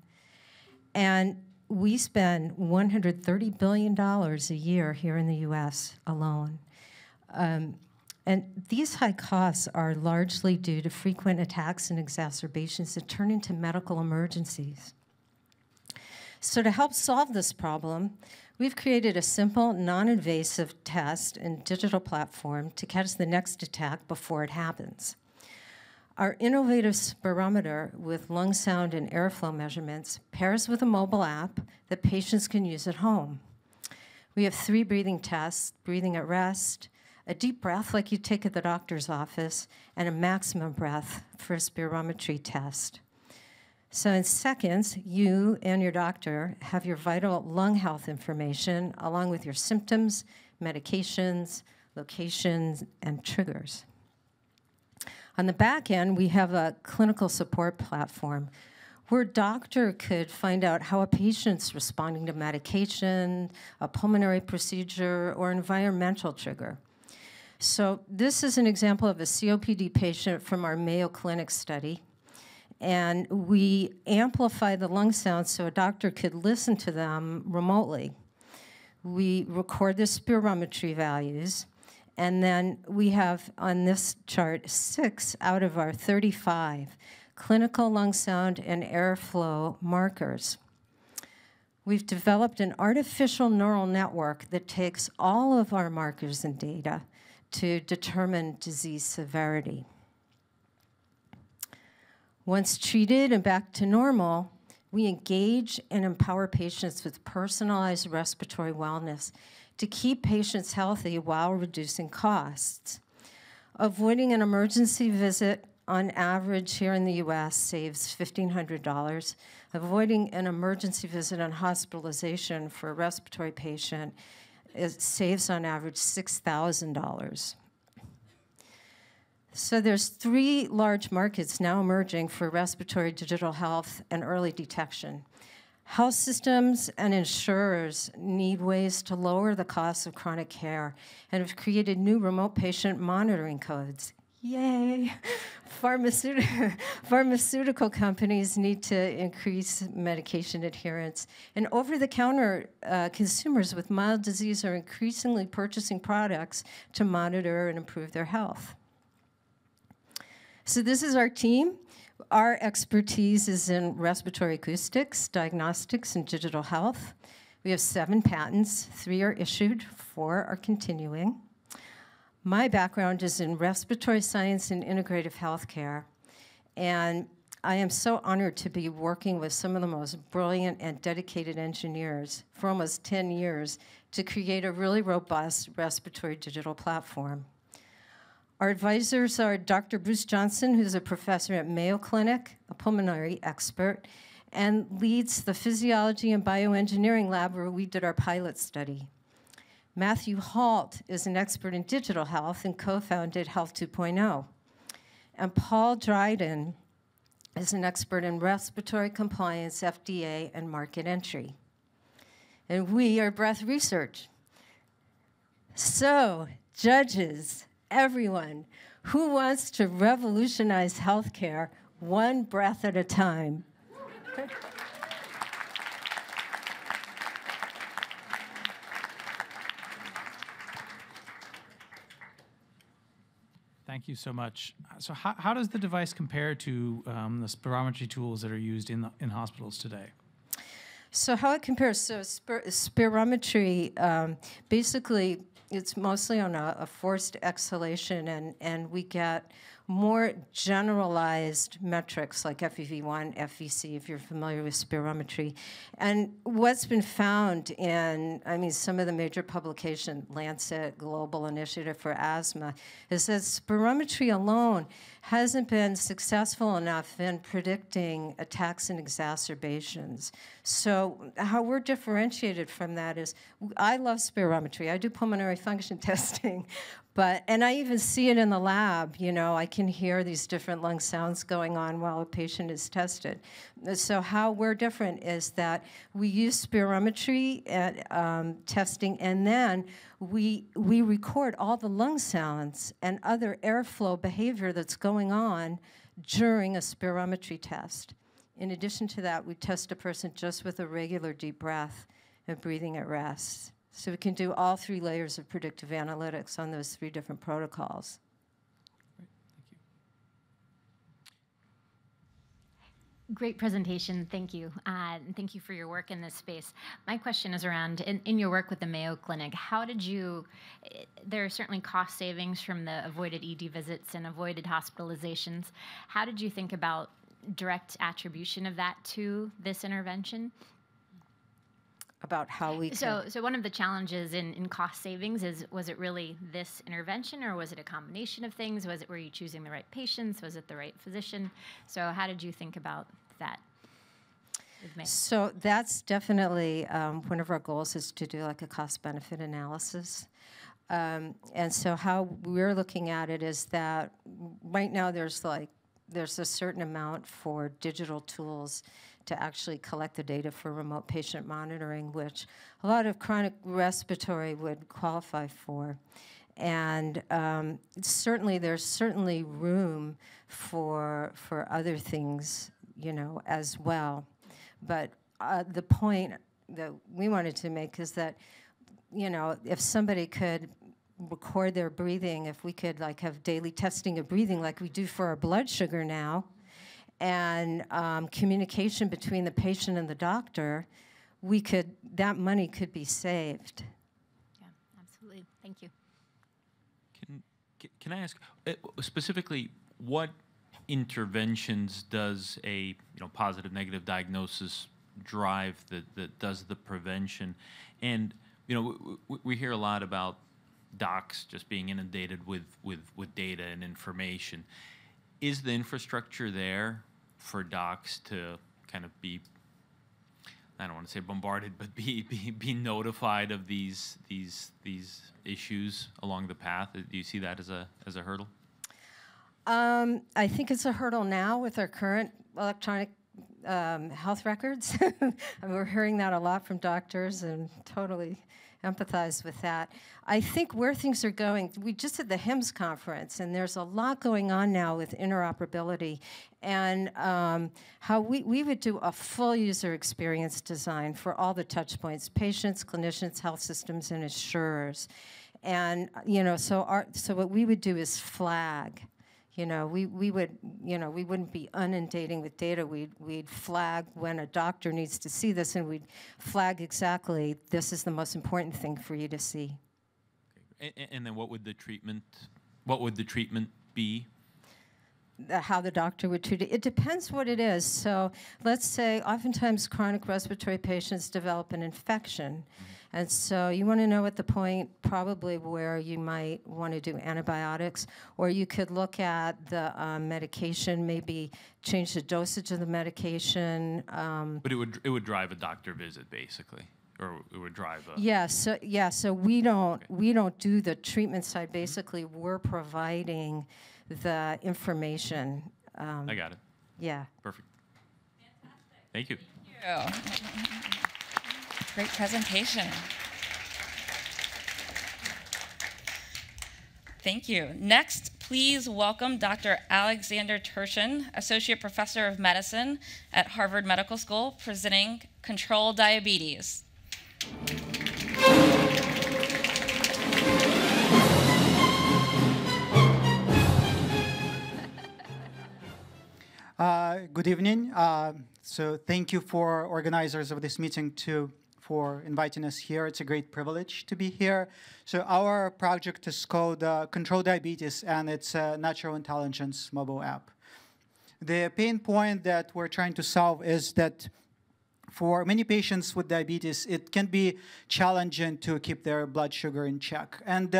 And we spend $130 billion a year here in the US alone. And these high costs are largely due to frequent attacks and exacerbations that turn into medical emergencies. So to help solve this problem, we've created a simple, non-invasive test and digital platform to catch the next attack before it happens. Our innovative spirometer with lung sound and airflow measurements pairs with a mobile app that patients can use at home. We have 3 breathing tests: breathing at rest, a deep breath like you take at the doctor's office, and a maximum breath for a spirometry test. So in seconds, you and your doctor have your vital lung health information along with your symptoms, medications, locations, and triggers. On the back end, we have a clinical support platform where a doctor could find out how a patient's responding to medication, a pulmonary procedure, or environmental trigger. So this is an example of a COPD patient from our Mayo Clinic study. And we amplify the lung sounds so a doctor could listen to them remotely. We record the spirometry values, and then we have on this chart 6 out of our 35 clinical lung sound and airflow markers. We've developed an artificial neural network that takes all of our markers and data to determine disease severity. Once treated and back to normal, we engage and empower patients with personalized respiratory wellness to keep patients healthy while reducing costs. Avoiding an emergency visit on average here in the US saves $1,500. Avoiding an emergency visit on hospitalization for a respiratory patient saves on average $6,000. So there's 3 large markets now emerging for respiratory digital health and early detection. Health systems and insurers need ways to lower the cost of chronic care and have created new remote patient monitoring codes. Yay! Pharmaceutical companies need to increase medication adherence. And over-the-counter consumers with mild disease are increasingly purchasing products to monitor and improve their health. So this is our team. Our expertise is in respiratory acoustics, diagnostics, and digital health. We have 7 patents, 3 are issued, 4 are continuing. My background is in respiratory science and integrative healthcare, and I am so honored to be working with some of the most brilliant and dedicated engineers for almost 10 years to create a really robust respiratory digital platform. Our advisors are Dr. Bruce Johnson, who's a professor at Mayo Clinic, a pulmonary expert, and leads the physiology and bioengineering lab where we did our pilot study. Matthew Halt is an expert in digital health and co-founded Health 2.0. And Paul Dryden is an expert in respiratory compliance, FDA, and market entry. And we are Breath Research. So, judges, everyone, who wants to revolutionize healthcare one breath at a time? Thank you so much. So how does the device compare to the spirometry tools that are used in hospitals today? So how it compares, so spirometry, basically, it's mostly on a forced exhalation, and we get more generalized metrics like FEV1, FVC, if you're familiar with spirometry. And what's been found in, some of the major publications, Lancet, Global Initiative for Asthma, is that spirometry alone hasn't been successful enough in predicting attacks and exacerbations. So how we're differentiated from that is, I love spirometry. I do pulmonary function testing, and I even see it in the lab. I can hear these different lung sounds going on while a patient is tested. So how we're different is that we use spirometry at testing, and then we record all the lung sounds and other airflow behavior that's going on during a spirometry test. In addition to that, we test a person just with a regular deep breath and breathing at rest. So we can do all 3 layers of predictive analytics on those 3 different protocols. Great presentation, thank you. And thank you for your work in this space. My question is around, in your work with the Mayo Clinic, there are certainly cost savings from the avoided ED visits and avoided hospitalizations. How did you think about direct attribution of that to this intervention? About how we So one of the challenges in cost savings was it really this intervention, or was it a combination of things? Were you choosing the right patients? Was it the right physician? So how did you think about that? So that's definitely one of our goals, is to do like a cost-benefit analysis. And so how we're looking at it is that right now there's a certain amount for digital tools to actually collect the data for remote patient monitoring, which a lot of chronic respiratory would qualify for. And there's certainly room for other things, as well. But the point that we wanted to make is that you know, if somebody could record their breathing, if we could like have daily testing of breathing like we do for our blood sugar now, and communication between the patient and the doctor, that money could be saved. Yeah, absolutely. Thank you. Can I ask specifically what interventions does a positive negative diagnosis drive that does the prevention? And we hear a lot about docs just being inundated with data and information. Is the infrastructure there for docs to kind of be, I don't want to say bombarded, but be notified of these issues along the path? Do you see that as a hurdle? I think it's a hurdle now with our current electronic health records. We're hearing that a lot from doctors and totally empathize with that. I think where things are going, we just had the HIMSS conference, and there's a lot going on now with interoperability and how we would do a full user experience design for all the touch points, patients, clinicians, health systems, and insurers. And, so what we would do is flag. We wouldn't be inundating with data. We'd flag when a doctor needs to see this, and we'd flag exactly, this is the most important thing for you to see. Okay. And then what would the treatment be? How the doctor would treat it. It depends what it is. So let's say oftentimes chronic respiratory patients develop an infection. And so you want to know at the point probably where you might want to do antibiotics, or you could look at the medication, maybe change the dosage of the medication. But it would drive a doctor visit basically, or it would drive a. Yeah. So we don't do the treatment side. Basically, we're providing the information. I got it. Yeah. Perfect. Thank you. Thank you. Great presentation. Thank you. Next, please welcome Dr. Alexander Turshin, Associate Professor of Medicine at Harvard Medical School, presenting Control Diabetes. Good evening. So thank you for organizers of this meeting for inviting us here. It's a great privilege to be here. So our project is called Control Diabetes, and it's a natural intelligence mobile app. The pain point that we're trying to solve is that for many patients with diabetes, it can be challenging to keep their blood sugar in check. And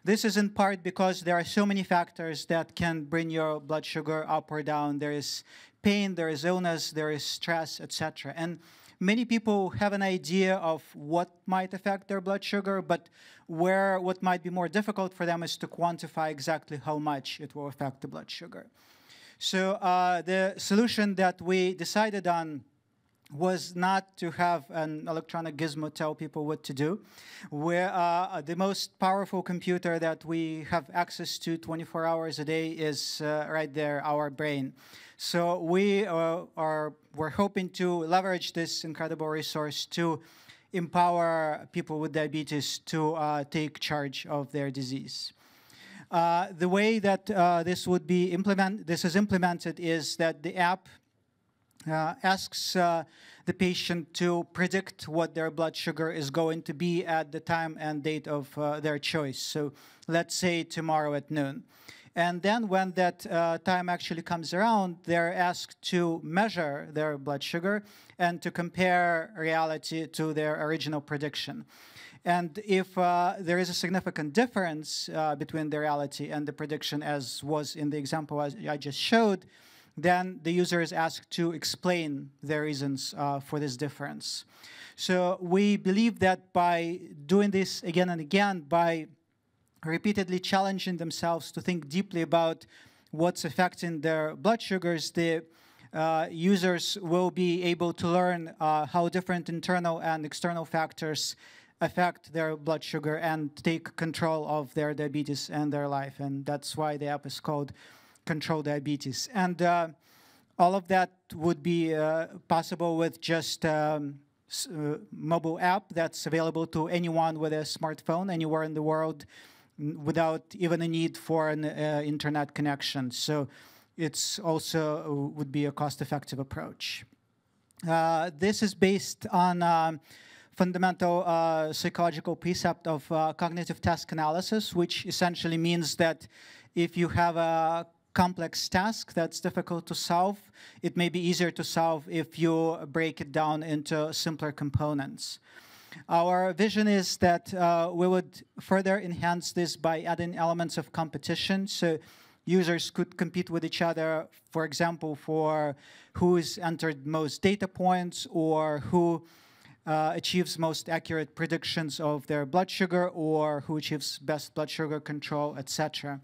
this is in part because there are so many factors that can bring your blood sugar up or down. There is pain, there is illness, there is stress, etc. And many people have an idea of what might affect their blood sugar, but what might be more difficult for them is to quantify exactly how much it will affect the blood sugar. So the solution that we decided on was not to have an electronic gizmo tell people what to do. The most powerful computer that we have access to 24 hours a day is right there, our brain. So we're hoping to leverage this incredible resource to empower people with diabetes to take charge of their disease. The way that this is implemented is that the app asks the patient to predict what their blood sugar is going to be at the time and date of their choice. So let's say tomorrow at noon. And then when that time actually comes around, they're asked to measure their blood sugar and to compare reality to their original prediction. And if there is a significant difference between the reality and the prediction, as was in the example I just showed, then the user is asked to explain their reasons for this difference. So we believe that by doing this again and again, by repeatedly challenging themselves to think deeply about what's affecting their blood sugars, the users will be able to learn how different internal and external factors affect their blood sugar and take control of their diabetes and their life. And that's why the app is called Control Diabetes. And all of that would be possible with just mobile app that's available to anyone with a smartphone anywhere in the world without even a need for an internet connection. So it's also would be a cost-effective approach. This is based on fundamental psychological precept of cognitive task analysis, which essentially means that if you have a complex task that's difficult to solve, it may be easier to solve if you break it down into simpler components. Our vision is that we would further enhance this by adding elements of competition. So users could compete with each other, for example, for who's entered most data points or who achieves most accurate predictions of their blood sugar or who achieves best blood sugar control, etc.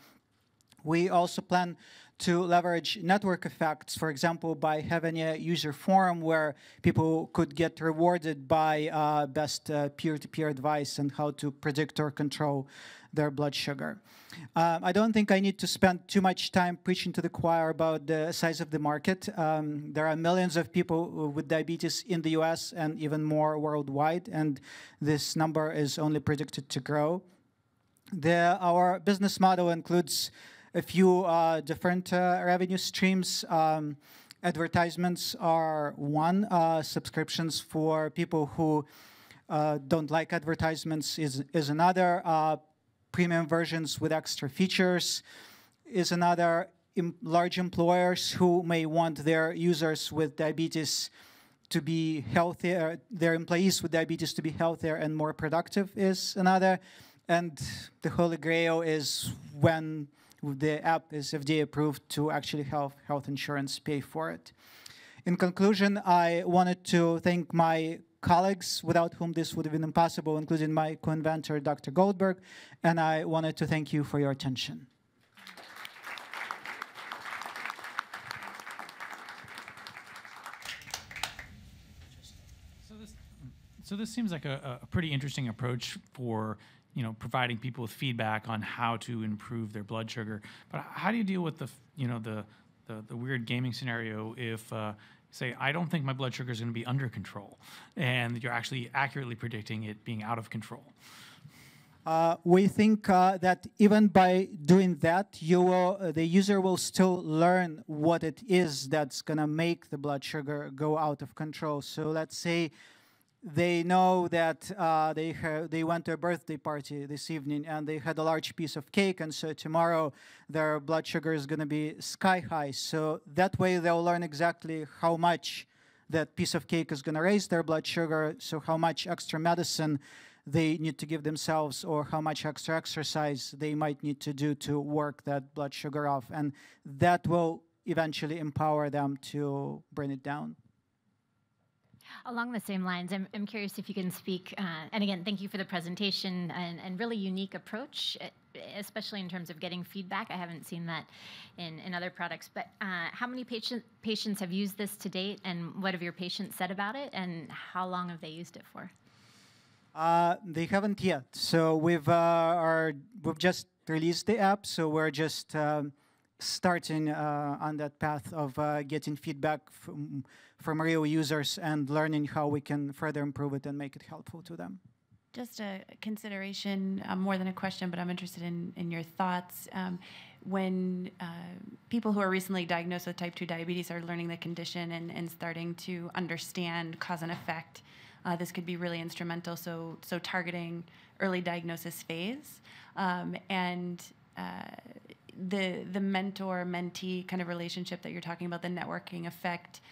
We also plan to leverage network effects, for example, by having a user forum where people could get rewarded by best peer-to-peer advice on how to predict or control their blood sugar. I don't think I need to spend too much time preaching to the choir about the size of the market. There are millions of people with diabetes in the US and even more worldwide, and this number is only predicted to grow. Our business model includes a few different revenue streams. Advertisements are one. Subscriptions for people who don't like advertisements is another. Premium versions with extra features is another. Large employers who may want their users with diabetes to be healthier, their employees with diabetes to be healthier and more productive is another. And the holy grail is when the app is FDA approved to actually have health insurance pay for it. In conclusion, I wanted to thank my colleagues without whom this would have been impossible, including my co-inventor, Dr. Goldberg, and I wanted to thank you for your attention. So this seems like a pretty interesting approach for providing people with feedback on how to improve their blood sugar. But how do you deal with the weird gaming scenario if say, I don't think my blood sugar is going to be under control, and you're actually accurately predicting it being out of control? We think that even by doing that, the user will still learn what it is that's going to make the blood sugar go out of control. So let's say they know that they went to a birthday party this evening and they had a large piece of cake, and so tomorrow their blood sugar is going to be sky high. So that way they'll learn exactly how much that piece of cake is going to raise their blood sugar, so how much extra medicine they need to give themselves or how much extra exercise they might need to do to work that blood sugar off. And that will eventually empower them to bring it down. Along the same lines, I'm curious if you can speak, and again, thank you for the presentation and really unique approach, especially in terms of getting feedback. I haven't seen that in other products, but how many patients have used this to date, and what have your patients said about it, and how long have they used it for? They haven't yet. So we've just released the app, so we're just starting on that path of getting feedback from real users and learning how we can further improve it and make it helpful to them. Just a consideration, more than a question, but I'm interested in your thoughts. When people who are recently diagnosed with type 2 diabetes are learning the condition and starting to understand cause and effect, this could be really instrumental. So targeting early diagnosis phase and the mentor-mentee kind of relationship that you're talking about, the networking effect,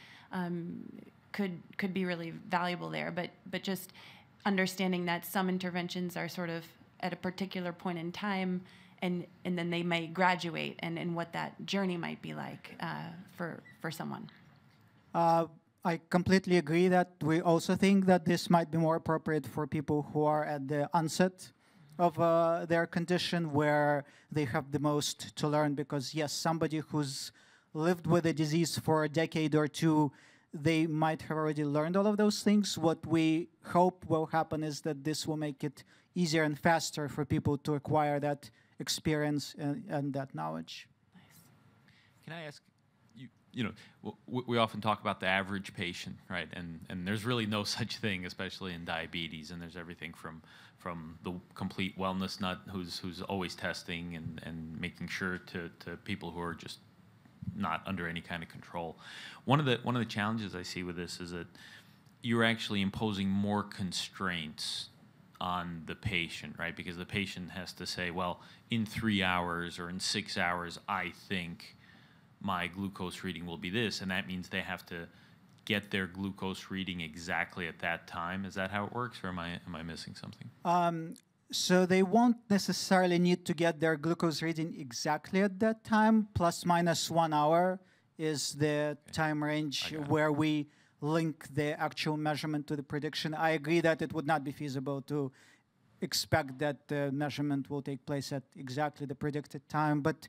could be really valuable there. But just understanding that some interventions are sort of at a particular point in time, and then they may graduate, and what that journey might be like for someone. I completely agree that we also think that this might be more appropriate for people who are at the onset of their condition, where they have the most to learn, because yes, somebody who's lived with a disease for a decade or two, they might have already learned all of those things. What we hope will happen is that this will make it easier and faster for people to acquire that experience and that knowledge. Can I ask, you know, we often talk about the average patient, right? And there's really no such thing, especially in diabetes. And there's everything from the complete wellness nut who's always testing and making sure to people who are just not under any kind of control. One of the challenges I see with this is that you're actually imposing more constraints on the patient, right? Because the patient has to say, well, in 3 hours or in 6 hours, I think my glucose reading will be this, and that means they have to get their glucose reading exactly at that time. Is that how it works, or am I missing something? So they won't necessarily need to get their glucose reading exactly at that time. Plus minus 1 hour is the time range where we link the actual measurement to the prediction. I agree that it would not be feasible to expect that the measurement will take place at exactly the predicted time, but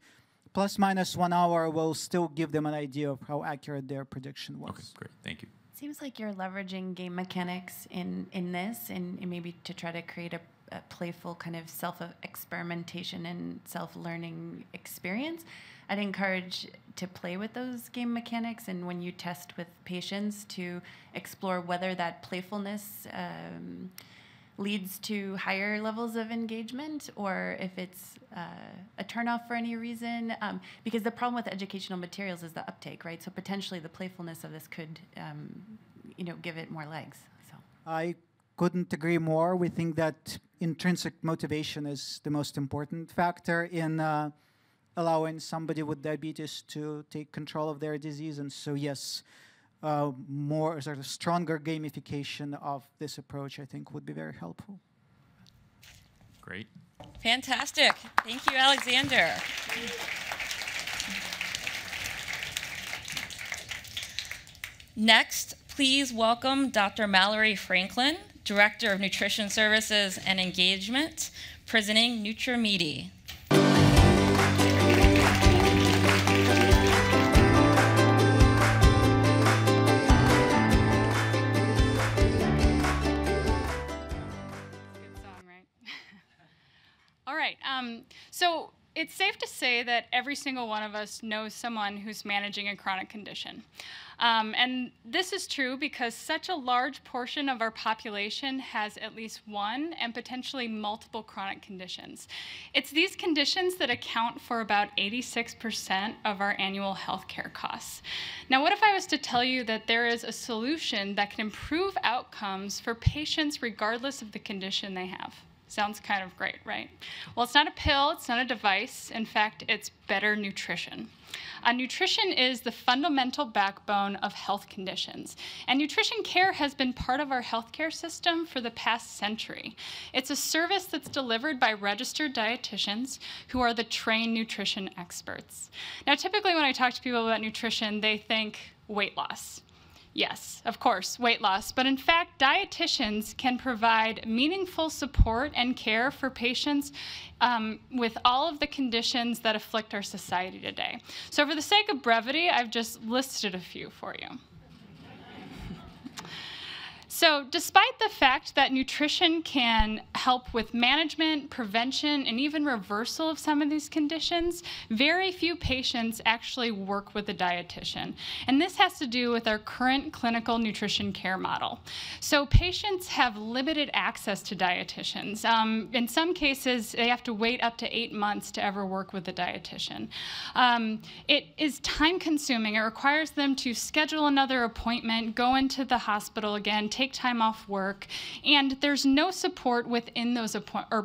plus minus 1 hour will still give them an idea of how accurate their prediction was. Okay, great, thank you. Seems like you're leveraging game mechanics in this, and maybe to try to create a playful kind of self-experimentation and self-learning experience. I'd encourage to play with those game mechanics, and when you test with patients, to explore whether that playfulness leads to higher levels of engagement, or if it's a turnoff for any reason. Because the problem with educational materials is the uptake, right? So potentially the playfulness of this could, give it more legs. So I couldn't agree more. We think that intrinsic motivation is the most important factor in allowing somebody with diabetes to take control of their disease. And so, yes, more sort of stronger gamification of this approach, I think, would be very helpful. Great. Fantastic. Thank you, Alexander. Next, please welcome Dr. Mallory Franklin, Director of Nutrition Services and Engagement, presenting NutriMedi. All right, so it's safe to say that every single one of us knows someone who's managing a chronic condition. And this is true because such a large portion of our population has at least one and potentially multiple chronic conditions. It's these conditions that account for about 86% of our annual healthcare costs. Now, what if I was to tell you that there is a solution that can improve outcomes for patients regardless of the condition they have? Sounds kind of great, right? Well, it's not a pill, it's not a device. In fact, it's better nutrition. Nutrition is the fundamental backbone of health conditions. And nutrition care has been part of our healthcare system for the past century. It's a service that's delivered by registered dietitians who are the trained nutrition experts. Now, typically when I talk to people about nutrition, they think weight loss. Yes, of course, weight loss, but in fact, dietitians can provide meaningful support and care for patients with all of the conditions that afflict our society today. So for the sake of brevity, I've just listed a few for you. So despite the fact that nutrition can help with management, prevention, and even reversal of some of these conditions, very few patients actually work with a dietitian. And this has to do with our current clinical nutrition care model. So patients have limited access to dietitians. In some cases, they have to wait up to 8 months to ever work with a dietitian. It is time-consuming. It requires them to schedule another appointment, go into the hospital again, take time off work, and there's no support within those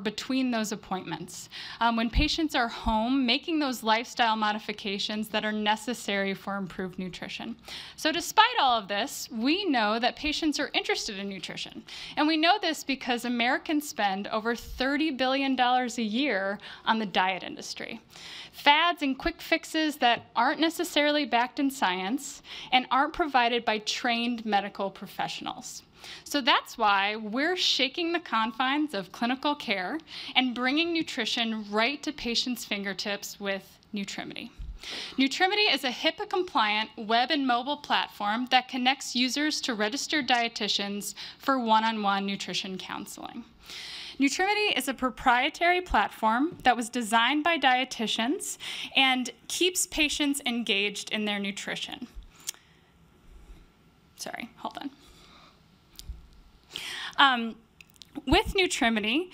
between those appointments. When patients are home, making those lifestyle modifications that are necessary for improved nutrition. So despite all of this, we know that patients are interested in nutrition. And we know this because Americans spend over $30 billion a year on the diet industry. Fads and quick fixes that aren't necessarily backed in science and aren't provided by trained medical professionals. So that's why we're shaking the confines of clinical care and bringing nutrition right to patients' fingertips with NutriMedi. NutriMedi is a HIPAA-compliant web and mobile platform that connects users to registered dietitians for one-on-one nutrition counseling. Nutrimity is a proprietary platform that was designed by dietitians and keeps patients engaged in their nutrition. Sorry, hold on. With Nutrimity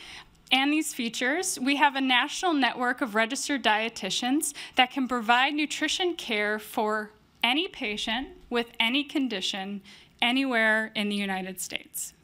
and these features, we have a national network of registered dietitians that can provide nutrition care for any patient with any condition anywhere in the United States.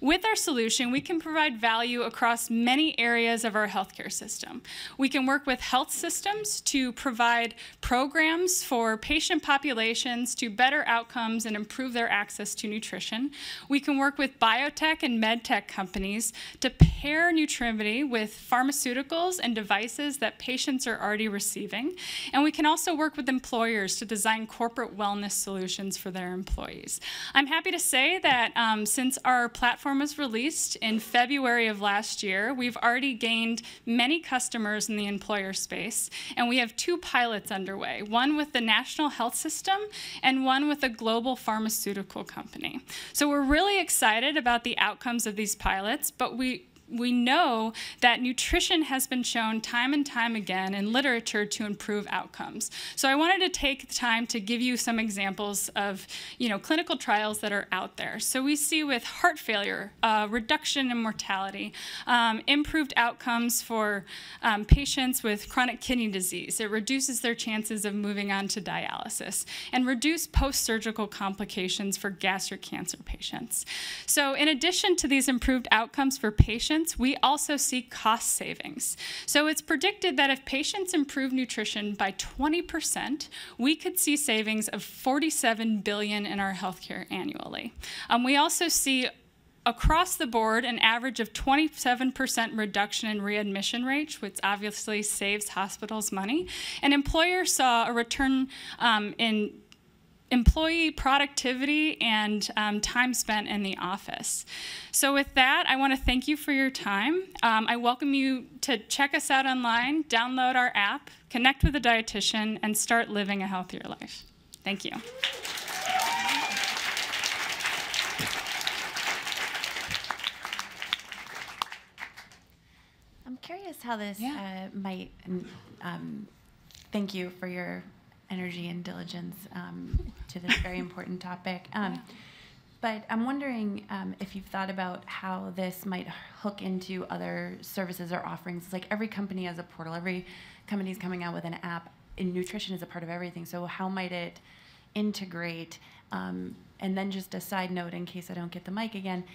With our solution, we can provide value across many areas of our healthcare system. We can work with health systems to provide programs for patient populations to better outcomes and improve their access to nutrition. We can work with biotech and medtech companies to pair Nutrimity with pharmaceuticals and devices that patients are already receiving. And we can also work with employers to design corporate wellness solutions for their employees. I'm happy to say that since our platform was released in February of last year, we've already gained many customers in the employer space, and we have 2 pilots underway, one with the National Health System and one with a global pharmaceutical company. So we're really excited about the outcomes of these pilots, but we know that nutrition has been shown time and time again in literature to improve outcomes. So I wanted to take the time to give you some examples of, clinical trials that are out there. So we see with heart failure, reduction in mortality, improved outcomes for patients with chronic kidney disease. It reduces their chances of moving on to dialysis, and reduced post-surgical complications for gastric cancer patients. So in addition to these improved outcomes for patients, we also see cost savings. So it's predicted that if patients improve nutrition by 20%, we could see savings of $47 billion in our healthcare annually. We also see across the board an average of 27% reduction in readmission rates, which obviously saves hospitals money. And employers saw a return in employee productivity and time spent in the office. So with that, I want to thank you for your time. I welcome you to check us out online, download our app, connect with a dietitian, and start living a healthier life. Thank you. I'm curious how this might, thank you for your energy and diligence to this very important topic. But I'm wondering if you've thought about how this might hook into other services or offerings. Like every company has a portal, every company is coming out with an app, and nutrition is a part of everything. So how might it integrate? And then just a side note, in case I don't get the mic again,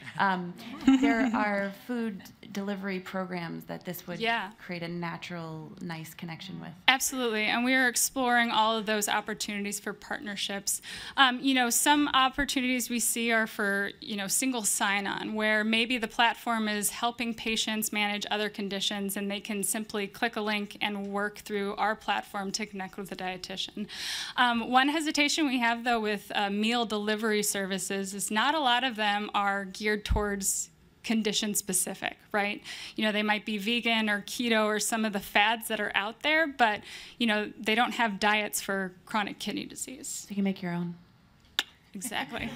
there are food delivery programs that this would create a natural, nice connection with. Absolutely, and we are exploring all of those opportunities for partnerships. Some opportunities we see are for, single sign-on, where maybe the platform is helping patients manage other conditions, and they can simply click a link and work through our platform to connect with a dietitian. One hesitation we have, though, with meal delivery services is not a lot of them are geared towards condition specific, right? They might be vegan or keto or some of the fads that are out there, but they don't have diets for chronic kidney disease. So you can make your own. Exactly.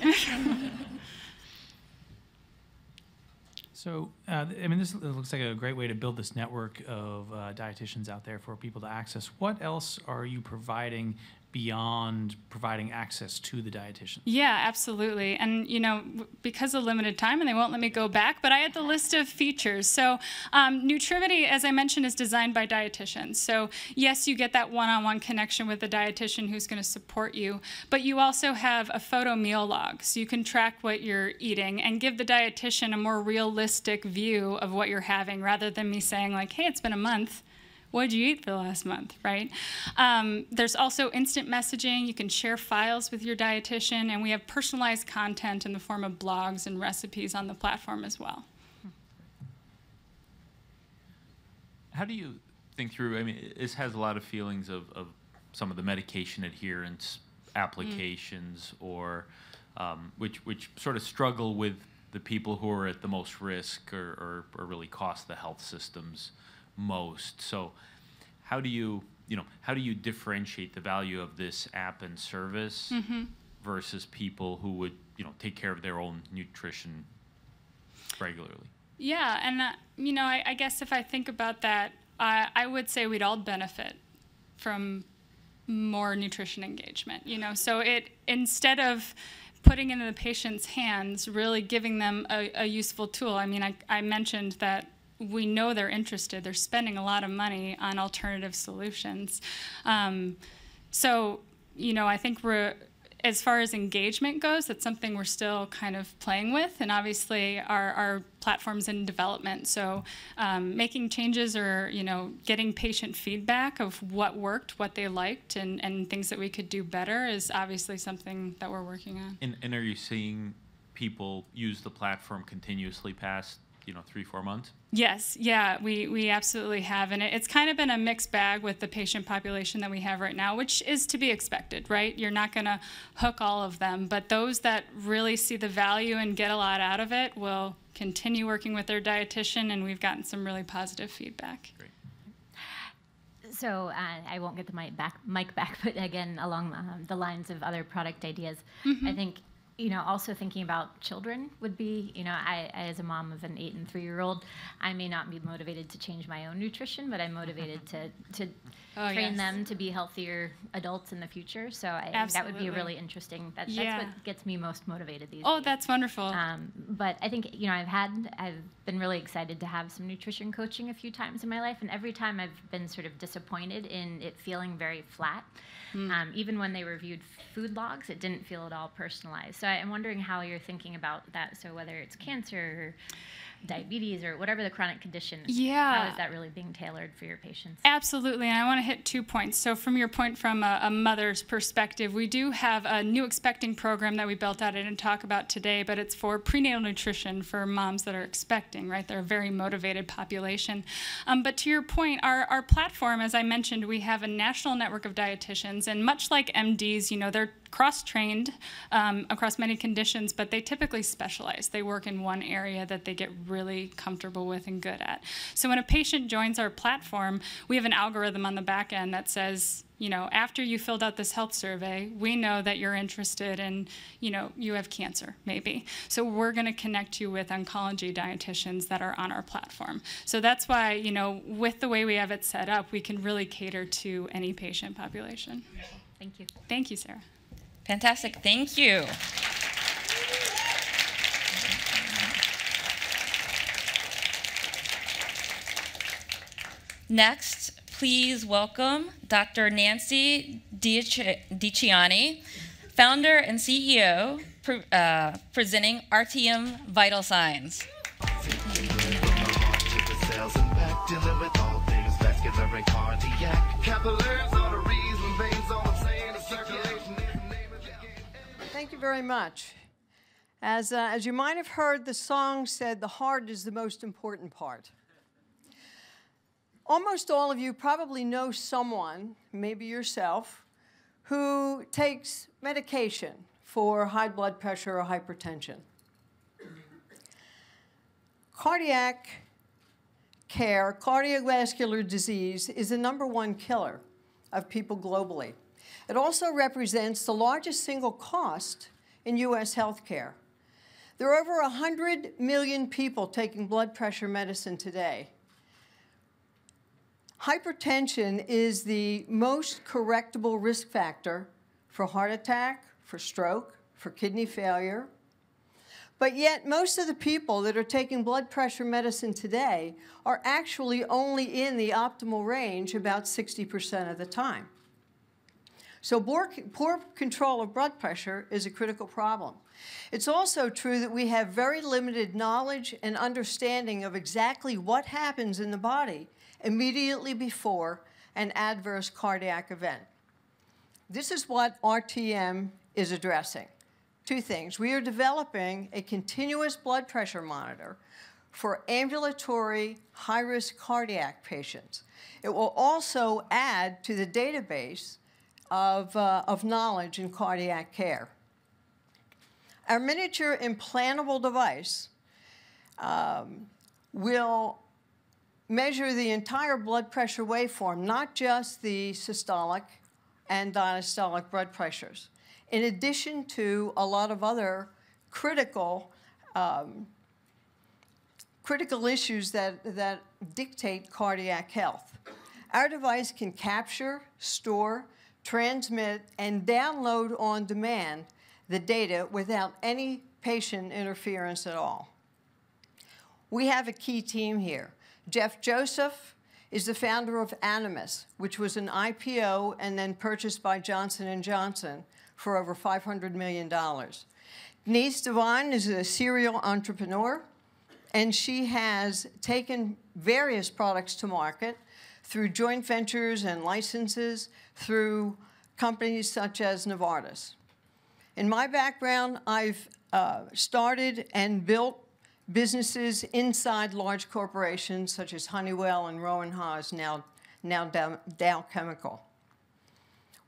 So, this looks like a great way to build this network of dietitians out there for people to access. What else are you providing beyond providing access to the dietitian? Yeah, absolutely. And, because of limited time, and they won't let me go back, but I had the list of features. So Nutrimity, as I mentioned, is designed by dietitians. So yes, you get that one-on-one connection with the dietitian who's going to support you, but you also have a photo meal log. So you can track what you're eating and give the dietitian a more realistic view of what you're having, rather than me saying like, hey, it's been a month. What did you eat for the last month, right? There's also instant messaging. You can share files with your dietitian, and we have personalized content in the form of blogs and recipes on the platform as well. How do you think through, this has a lot of feelings of some of the medication adherence applications or which sort of struggle with the people who are at the most risk or really cost the health systems most. So how do you differentiate the value of this app and service versus people who would take care of their own nutrition regularly? Yeah, and I guess if I think about that, I would say we'd all benefit from more nutrition engagement. So instead of putting it in the patient's hands, really giving them a useful tool. I mentioned that we know they're interested. They're spending a lot of money on alternative solutions. So I think as far as engagement goes, that's something we're still kind of playing with, and obviously our platform's in development. So making changes or getting patient feedback of what worked, what they liked, and things that we could do better is obviously something that we're working on. And are you seeing people use the platform continuously past 3-4 months? Yes, yeah, we absolutely have. And it's kind of been a mixed bag with the patient population that we have right now, which is to be expected, right? You're not going to hook all of them, but those that really see the value and get a lot out of it will continue working with their dietitian, and we've gotten some really positive feedback. Great. So I won't get the mic back, but again, along the lines of other product ideas, I think also thinking about children would be, I as a mom of an 8 and 3-year-old, I may not be motivated to change my own nutrition, but I'm motivated to train them to be healthier adults in the future. So I think that would be really interesting. That's what gets me most motivated these days. Oh, that's wonderful. But I think, I've been really excited to have some nutrition coaching a few times in my life, and every time I've been sort of disappointed in it feeling very flat. Even when they reviewed food logs, it didn't feel at all personalized. So I'm wondering how you're thinking about that. So whether it's cancer or diabetes or whatever the chronic condition is, how is that really being tailored for your patients? Absolutely, and I want to hit 2 points. So from your point from a mother's perspective, we do have a new expecting program that we built out. I didn't talk about today, but it's for prenatal nutrition for moms that are expecting, right? They're a very motivated population. But to your point, our platform, as I mentioned, we have a national network of dietitians, and much like MDs, they're cross-trained across many conditions, but they typically specialize. They work in one area that they get really comfortable with and good at. So when a patient joins our platform, we have an algorithm on the back end that says, after you filled out this health survey, we know that you're interested in, you have cancer, maybe. So we're going to connect you with oncology dietitians that are on our platform. So that's why, with the way we have it set up, we can really cater to any patient population. Thank you. Thank you, Sarah. Fantastic. Thank you. Next, please welcome Dr. Nancy DiCiani, founder and CEO, presenting RTM Vital Signs. Thank you very much. As you might have heard, the song said the heart is the most important part. Almost all of you probably know someone, maybe yourself, who takes medication for high blood pressure or hypertension. Cardiac care, cardiovascular disease, is the #1 killer of people globally. It also represents the largest single cost in U.S. healthcare. There are over 100 million people taking blood pressure medicine today. Hypertension is the most correctable risk factor for heart attack, for stroke, for kidney failure. But yet, most of the people that are taking blood pressure medicine today are actually only in the optimal range about 60% of the time. So poor control of blood pressure is a critical problem. It's also true that we have very limited knowledge and understanding of exactly what happens in the body immediately before an adverse cardiac event. This is what RTM is addressing. 2 things. We are developing a continuous blood pressure monitor for ambulatory high-risk cardiac patients. It will also add to the database of knowledge in cardiac care. Our miniature implantable device will measure the entire blood pressure waveform, not just the systolic and diastolic blood pressures, in addition to a lot of other critical critical issues that dictate cardiac health. Our device can capture, store, transmit, and download on demand the data without any patient interference at all. We have a key team here. Jeff Joseph is the founder of Animas, which was an IPO and then purchased by Johnson & Johnson for over $500 million. Denise Devine is a serial entrepreneur, and she has taken various products to market through joint ventures and licenses through companies such as Novartis. In my background, I've started and built businesses inside large corporations such as Honeywell and Rowan Haas, now Dow Chemical.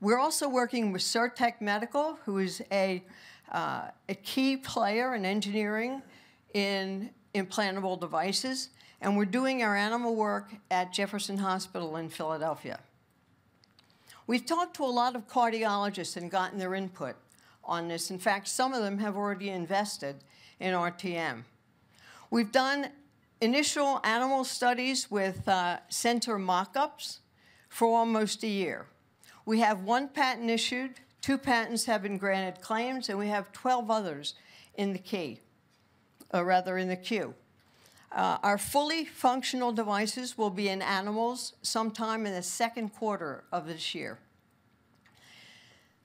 We're also working with Certec Medical, who is a key player in engineering in implantable devices, and we're doing our animal work at Jefferson Hospital in Philadelphia. We've talked to a lot of cardiologists and gotten their input on this. In fact, some of them have already invested in RTM. We've done initial animal studies with center mock-ups for almost a year. We have 1 patent issued, 2 patents have been granted claims, and we have 12 others in the queue. Our fully functional devices will be in animals sometime in the second quarter of this year.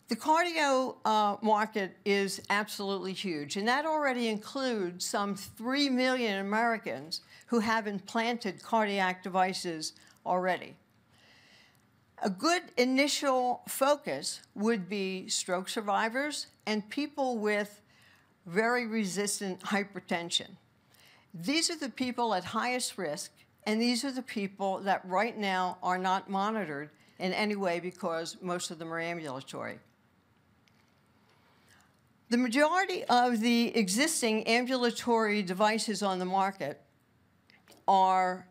The cardio market is absolutely huge, and that already includes some 3 million Americans who have implanted cardiac devices already. A good initial focus would be stroke survivors and people with very resistant hypertension. These are the people at highest risk, and these are the people that right now are not monitored in any way because most of them are ambulatory. The majority of the existing ambulatory devices on the market are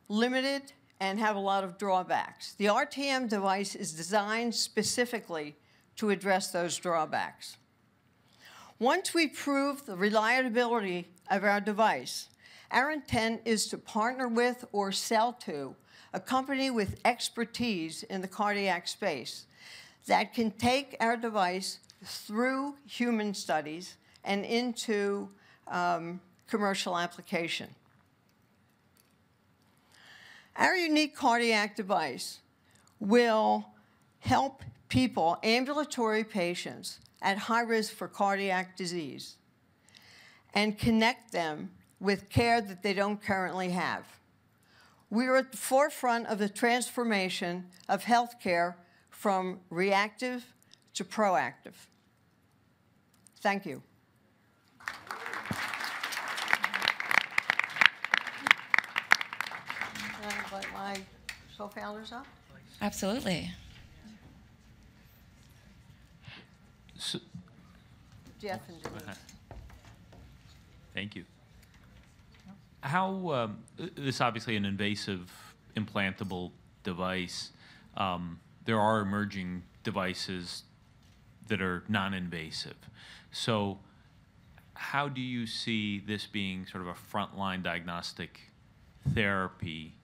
limited and have a lot of drawbacks. The RTM device is designed specifically to address those drawbacks. Once we prove the reliability of our device, our intent is to partner with or sell to a company with expertise in the cardiac space that can take our device through human studies and into commercial application. Our unique cardiac device will help people, ambulatory patients, at high risk for cardiac disease and connect them with care that they don't currently have. We are at the forefront of the transformation of healthcare from reactive to proactive. Thank you. Can I invite my co-founders up? Absolutely. So, Jeff and Denise. Thank you. How, this is obviously an invasive implantable device. There are emerging devices that are non-invasive. So how do you see this being sort of a frontline diagnostic therapy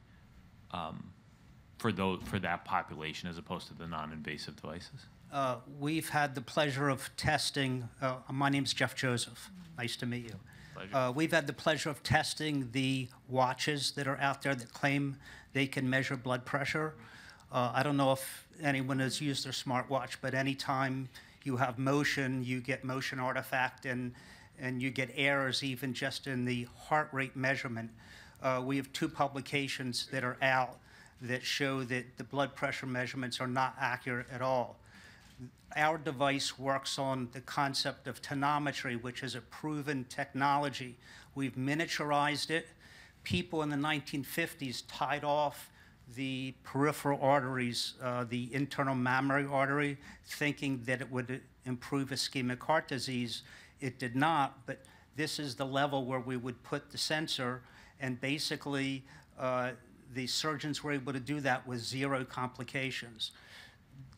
for that population as opposed to the non-invasive devices? We've had the pleasure of testing, my name's Jeff Joseph. Nice to meet you. We've had the pleasure of testing the watches that are out there that claim they can measure blood pressure. I don't know if anyone has used their smartwatch, but anytime you have motion, you get motion artifact and you get errors even just in the heart rate measurement. We have 2 publications that are out that show that the blood pressure measurements are not accurate at all. Our device works on the concept of tonometry, which is a proven technology. We've miniaturized it. People in the 1950s tied off the peripheral arteries, the internal mammary artery, thinking that it would improve ischemic heart disease. It did not, but this is the level where we would put the sensor, and basically the surgeons were able to do that with 0 complications.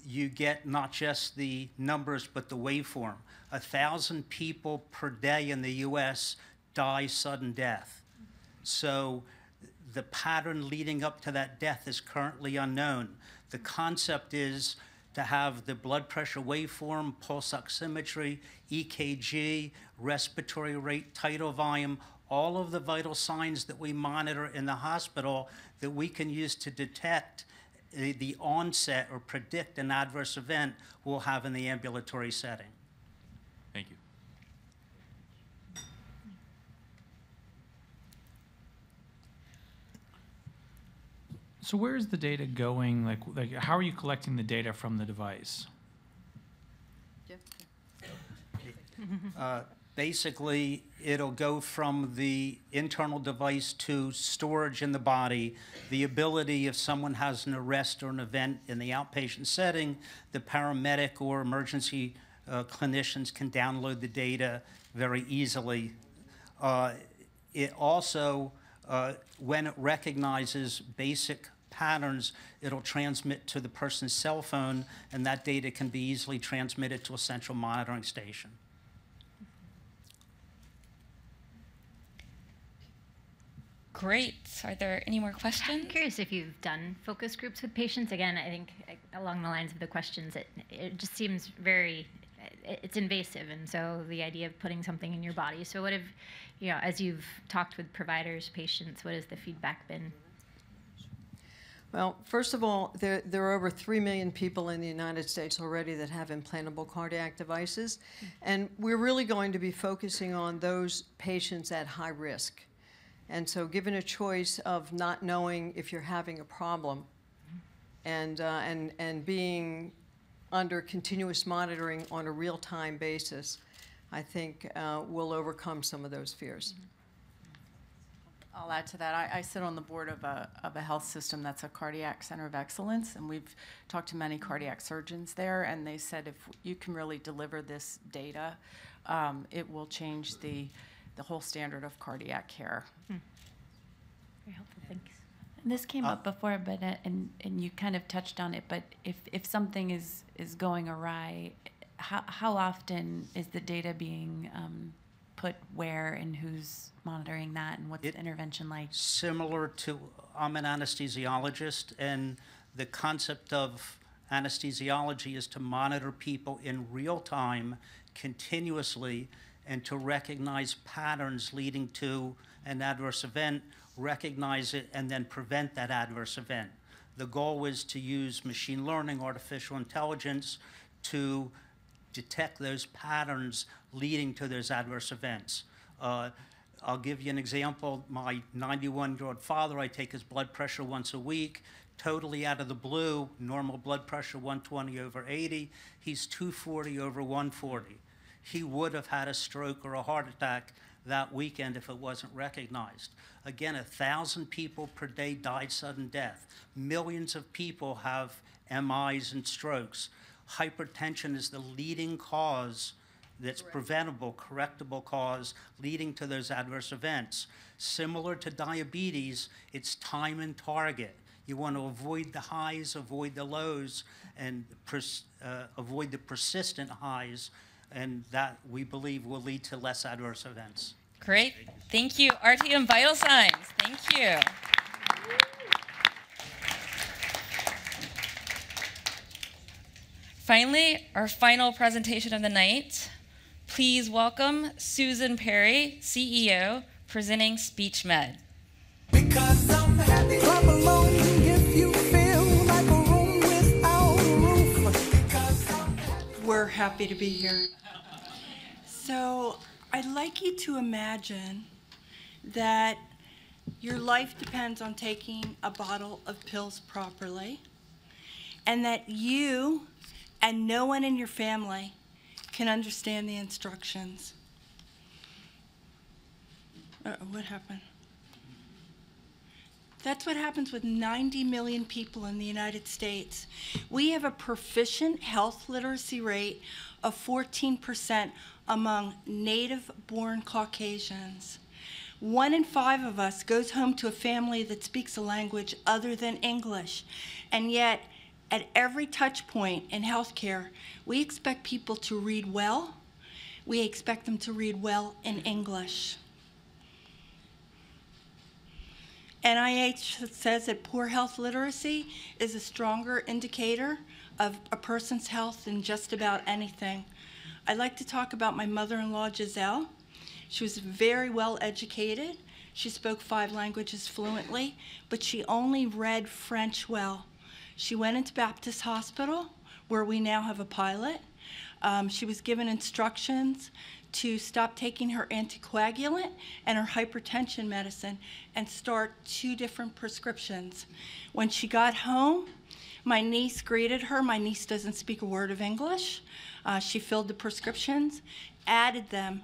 You get not just the numbers, but the waveform. 1,000 people per day in the US die sudden death. So the pattern leading up to that death is currently unknown. The concept is to have the blood pressure waveform, pulse oximetry, EKG, respiratory rate, tidal volume, all of the vital signs that we monitor in the hospital that we can use to detect the onset or predict an adverse event we'll have in the ambulatory setting. Thank you. So where is the data going? Like how are you collecting the data from the device? Basically, it'll go from the internal device to storage in the body. The ability, if someone has an arrest or an event in the outpatient setting, the paramedic or emergency clinicians can download the data very easily. It also, when it recognizes basic patterns, it'll transmit to the person's cell phone, and that data can be easily transmitted to a central monitoring station. Great. Are there any more questions? I'm curious if you've done focus groups with patients. Again, I think along the lines of the questions, it just seems very, it's invasive. And so the idea of putting something in your body. So what have, as you've talked with providers, patients, what has the feedback been? Well, first of all, there are over 3 million people in the United States already that have implantable cardiac devices. And we're really going to be focusing on those patients at high risk. And so given a choice of not knowing if you're having a problem and being under continuous monitoring on a real-time basis, I think we'll overcome some of those fears. I'll add to that. I sit on the board of a health system that's a cardiac center of excellence, and we've talked to many cardiac surgeons there, and they said if you can really deliver this data, it will change the whole standard of cardiac care. Very helpful, thanks. And this came up before, but and you kind of touched on it. But if something is going awry, how often is the data being put where, and who's monitoring that, and what's the intervention like? Similar to, I'm an anesthesiologist, and the concept of anesthesiology is to monitor people in real time, continuously, and to recognize patterns leading to an adverse event, recognize it, and then prevent that adverse event. The goal is to use machine learning, artificial intelligence, to detect those patterns leading to those adverse events. I'll give you an example. My 91-year-old father, I take his blood pressure once a week, totally out of the blue, normal blood pressure 120/80. He's 240/140. He would have had a stroke or a heart attack that weekend if it wasn't recognized. Again, 1,000 people per day died sudden death. Millions of people have MIs and strokes. Hypertension is the leading cause that's preventable, correctable cause leading to those adverse events. Similar to diabetes, it's time and target. You want to avoid the highs, avoid the lows, and avoid the persistent highs, and that we believe will lead to less adverse events. Great. Thank you. RTM Vital Signs. Thank you. Finally, our final presentation of the night. Please welcome Susan Perry, CEO, presenting SpeechMed. Because I'm happy. Clap along if you feel like a room without a roof. We're happy to be here. So I'd like you to imagine that your life depends on taking a bottle of pills properly, and that you and no one in your family can understand the instructions. What happened? That's what happens with 90 million people in the United States. We have a proficient health literacy rate of 14% among native-born Caucasians. 1 in 5 of us goes home to a family that speaks a language other than English. And yet, at every touch point in healthcare, we expect people to read well. We expect them to read well in English. NIH says that poor health literacy is a stronger indicator of a person's health than just about anything. I'd like to talk about my mother-in-law, Giselle. She was very well educated. She spoke 5 languages fluently, but she only read French well. She went into Baptist Hospital, where we now have a pilot. She was given instructions to stop taking her anticoagulant and her hypertension medicine and start 2 different prescriptions. When she got home, my niece greeted her. My niece doesn't speak a word of English. She filled the prescriptions, added them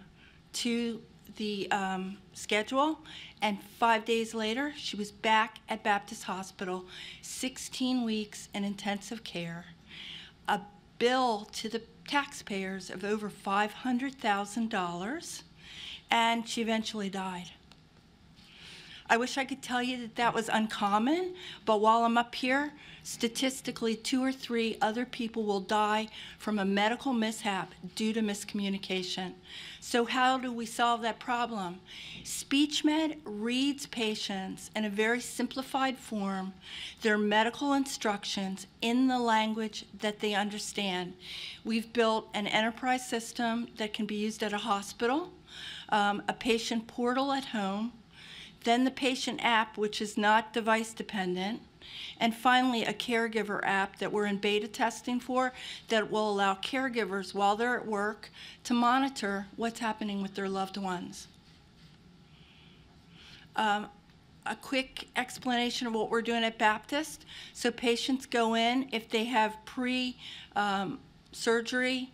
to the schedule, and 5 days later, she was back at Baptist Hospital, 16 weeks in intensive care, a bill to the taxpayers of over $500,000, and she eventually died. I wish I could tell you that that was uncommon, but while I'm up here, statistically 2 or 3 other people will die from a medical mishap due to miscommunication. So how do we solve that problem? SpeechMed reads patients in a very simplified form their medical instructions in the language that they understand. We've built an enterprise system that can be used at a hospital, a patient portal at home, then the patient app, which is not device dependent, and finally a caregiver app that we're in beta testing for that will allow caregivers while they're at work to monitor what's happening with their loved ones. A quick explanation of what we're doing at Baptist. So patients go in, if they have pre-surgery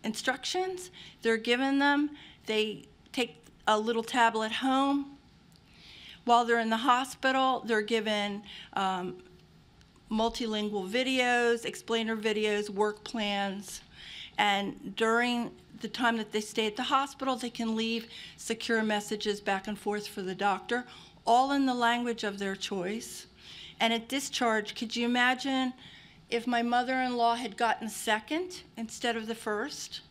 instructions, they're given them. They take a little tablet home. While they're in the hospital, they're given multilingual videos, explainer videos, work plans, and during the time that they stay at the hospital, they can leave secure messages back and forth for the doctor, all in the language of their choice. And at discharge, could you imagine if my mother-in-law had gotten second instead of the first?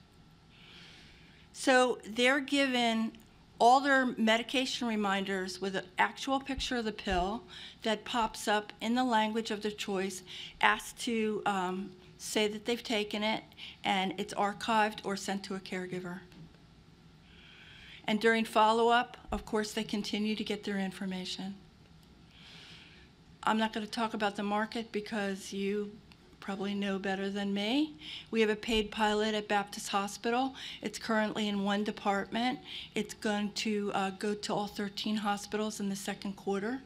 So they're given all their medication reminders with an actual picture of the pill that pops up in the language of their choice, asked to say that they've taken it, and it's archived or sent to a caregiver. And during follow-up, of course, they continue to get their information. I'm not going to talk about the market because you probably know better than me. We have a paid pilot at Baptist Hospital. It's currently in 1 department. It's going to go to all 13 hospitals in the second quarter.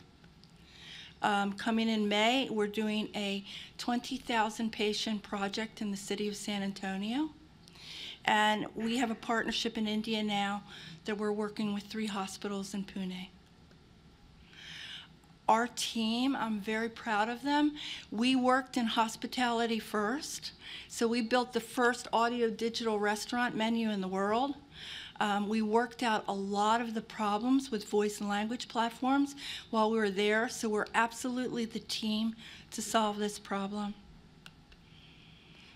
Coming in May, we're doing a 20,000 patient project in the city of San Antonio. And we have a partnership in India now that we're working with 3 hospitals in Pune. Our team, I'm very proud of them. We worked in hospitality first. So we built the first audio digital restaurant menu in the world. We worked out a lot of the problems with voice and language platforms while we were there. So we're absolutely the team to solve this problem.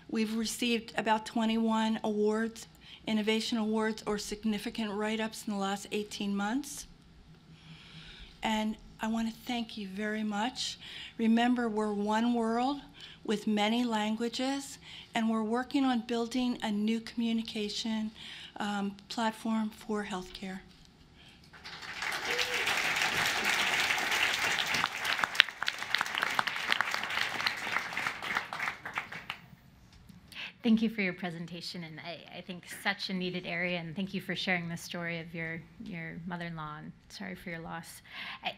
We've received about 21 awards, innovation awards, or significant write-ups in the last 18 months. And I want to thank you very much. Remember, we're one world with many languages, and we're working on building a new communication platform for healthcare. Thank you for your presentation, and I think such a needed area, and thank you for sharing the story of your mother-in-law, and sorry for your loss.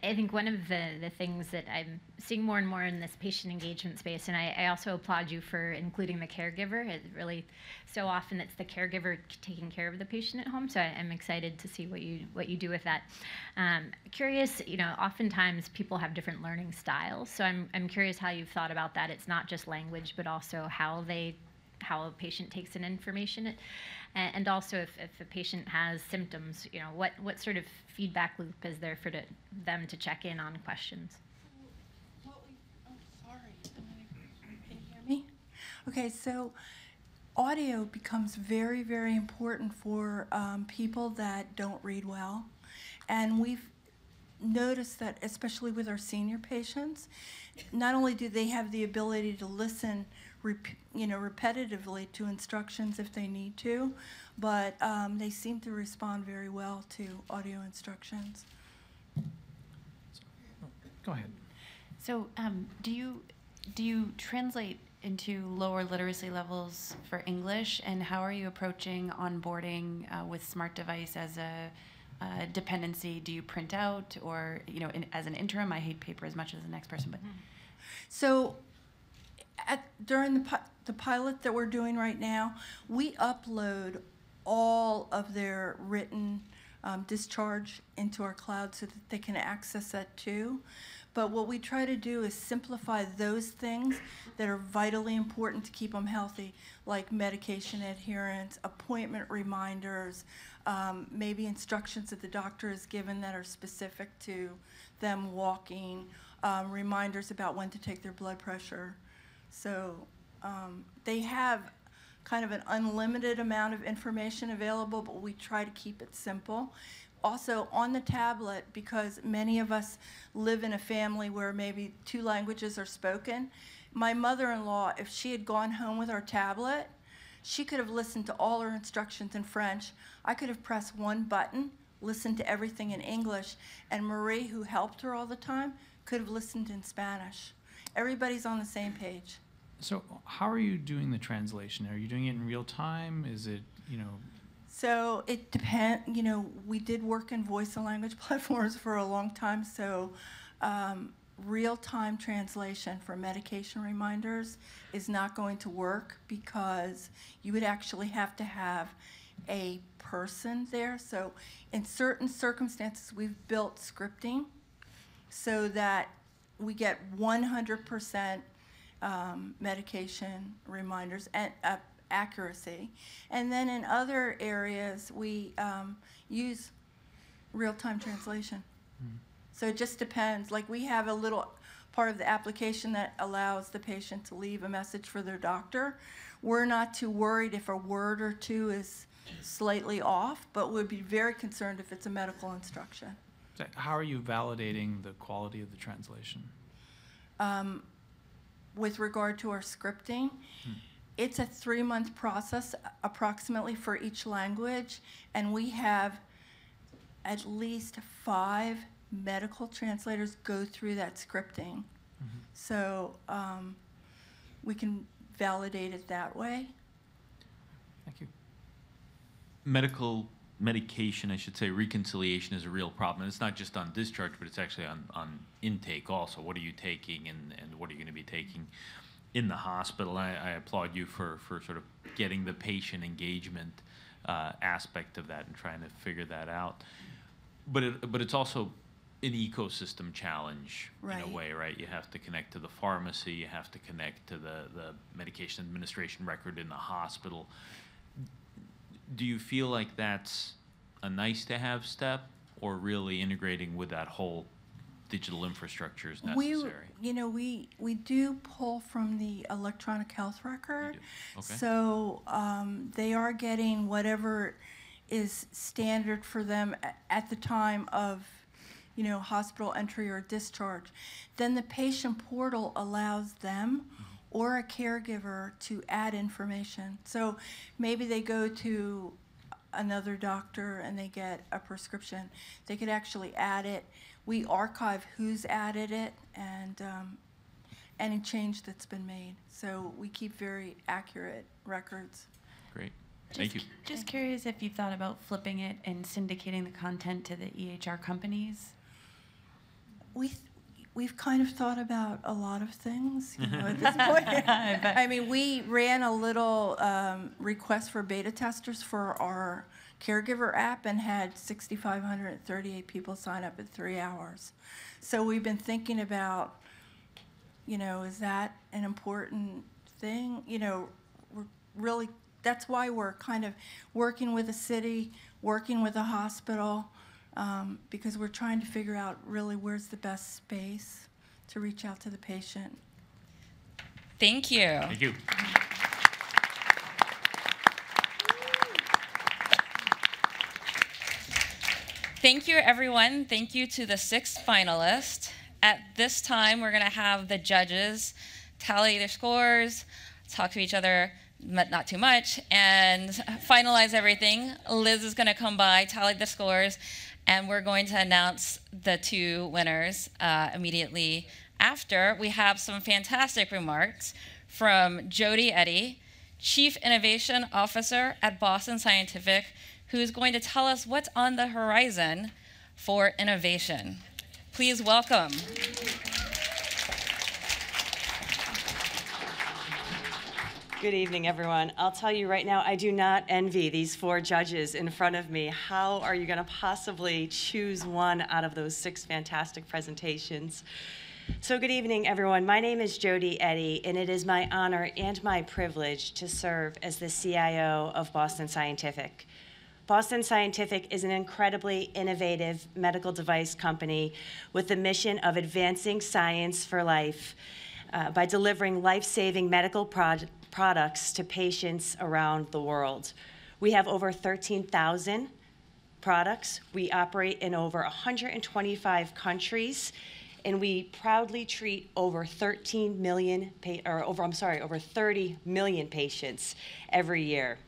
I think one of the things that I'm seeing more and more in this patient engagement space, and I also applaud you for including the caregiver. It really, so often it's the caregiver taking care of the patient at home, so I'm excited to see what you do with that. Curious, oftentimes people have different learning styles, so I'm curious how you've thought about that. It's not just language, but also how a patient takes in information, and also if a patient has symptoms, what sort of feedback loop is there for them to check in on questions? Can you hear me? Okay, so audio becomes very, very important for people that don't read well, and we've noticed that, especially with our senior patients, not only do they have the ability to listen repetitively to instructions if they need to, but they seem to respond very well to audio instructions. Go ahead. So do you translate into lower literacy levels for English, and how are you approaching onboarding with smart device as a dependency? Do you print out, or as an interim? I hate paper as much as the next person, but so during the pilot that we're doing right now, we upload all of their written discharge into our cloud so that they can access that too. But what we try to do is simplify those things that are vitally important to keep them healthy, like medication adherence, appointment reminders, maybe instructions that the doctor has given that are specific to them walking, reminders about when to take their blood pressure. So they have kind of an unlimited amount of information available, but we try to keep it simple. Also on the tablet, because many of us live in a family where maybe 2 languages are spoken, my mother-in-law, if she had gone home with our tablet, she could have listened to all her instructions in French. I could have pressed one button, listened to everything in English, and Marie, who helped her all the time, could have listened in Spanish. Everybody's on the same page. So how are you doing the translation? Are you doing it in real time? Is it, So it depends, we did work in voice and language platforms for a long time, so real-time translation for medication reminders is not going to work because you would actually have to have a person there. So in certain circumstances, we've built scripting so that we get 100% medication reminders and accuracy. And then in other areas, we use real-time translation. So it just depends. Like we have a little part of the application that allows the patient to leave a message for their doctor. We're not too worried if a word or two is slightly off, but we'd be very concerned if it's a medical instruction. So how are you validating the quality of the translation? With regard to our scripting, it's a 3-month process approximately for each language, and we have at least 5 medical translators go through that scripting. So we can validate it that way. Thank you. Medication, I should say, reconciliation is a real problem. And it's not just on discharge, but it's actually on intake also. What are you taking and what are you going to be taking in the hospital? I applaud you for sort of getting the patient engagement aspect of that and trying to figure that out. But it's also an ecosystem challenge in a way, right? You have to connect to the pharmacy, you have to connect to the medication administration record in the hospital. Do you feel like that's a nice-to-have step, or really integrating with that whole digital infrastructure is necessary? We do pull from the electronic health record. Okay. So they are getting whatever is standard for them at the time of hospital entry or discharge. Then the patient portal allows them or a caregiver to add information. So maybe they go to another doctor and they get a prescription. They could actually add it. We archive who's added it and any change that's been made. So we keep very accurate records. Great. Thank you. Just curious if you've thought about flipping it and syndicating the content to the EHR companies? We've kind of thought about a lot of things at this point. I mean, we ran a little request for beta testers for our caregiver app and had 6,538 people sign up in 3 hours. So we've been thinking about, is that an important thing? We're really, that's why we're kind of working with the city, working with the hospital, because we're trying to figure out really where's the best space to reach out to the patient. Thank you. Thank you. Thank you, everyone. Thank you to the 6 finalists. At this time, we're going to have the judges tally their scores, talk to each other, but not too much, and finalize everything. Liz is going to come by, tally the scores, and we're going to announce the 2 winners immediately after. We have some fantastic remarks from Jody Eddy, Chief Innovation Officer at Boston Scientific, who is going to tell us what's on the horizon for innovation. Please welcome. Good evening, everyone. I'll tell you right now, I do not envy these 4 judges in front of me. How are you going to possibly choose one out of those 6 fantastic presentations? So good evening, everyone. My name is Jody Eddy, and it is my honor and my privilege to serve as the CIO of Boston Scientific. Boston Scientific is an incredibly innovative medical device company with the mission of advancing science for life by delivering life-saving medical products to patients around the world. We have over 13,000 products. We operate in over 125 countries, and we proudly treat over 30 million patients every year.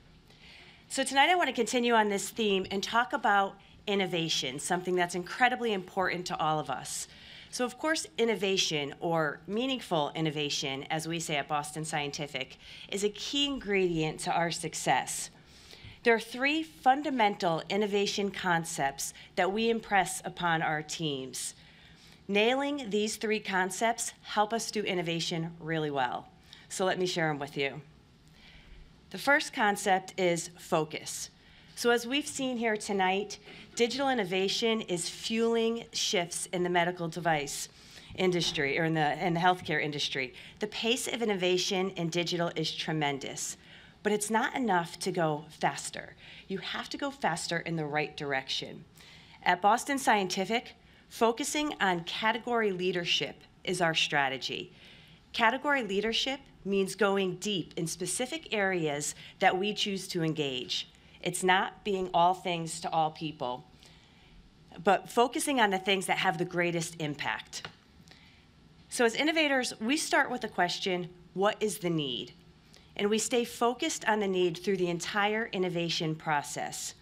So tonight I want to continue on this theme and talk about innovation, something that's incredibly important to all of us. So of course, innovation, or meaningful innovation, as we say at Boston Scientific, is a key ingredient to our success. There are 3 fundamental innovation concepts that we impress upon our teams. Nailing these 3 concepts help us do innovation really well. So let me share them with you. The first concept is focus. So as we've seen here tonight, digital innovation is fueling shifts in the medical device industry, or in the healthcare industry. The pace of innovation in digital is tremendous, but it's not enough to go faster. You have to go faster in the right direction. At Boston Scientific, focusing on category leadership is our strategy. Category leadership means going deep in specific areas that we choose to engage. It's not being all things to all people, but focusing on the things that have the greatest impact. So as innovators, we start with the question, what is the need? And we stay focused on the need through the entire innovation process.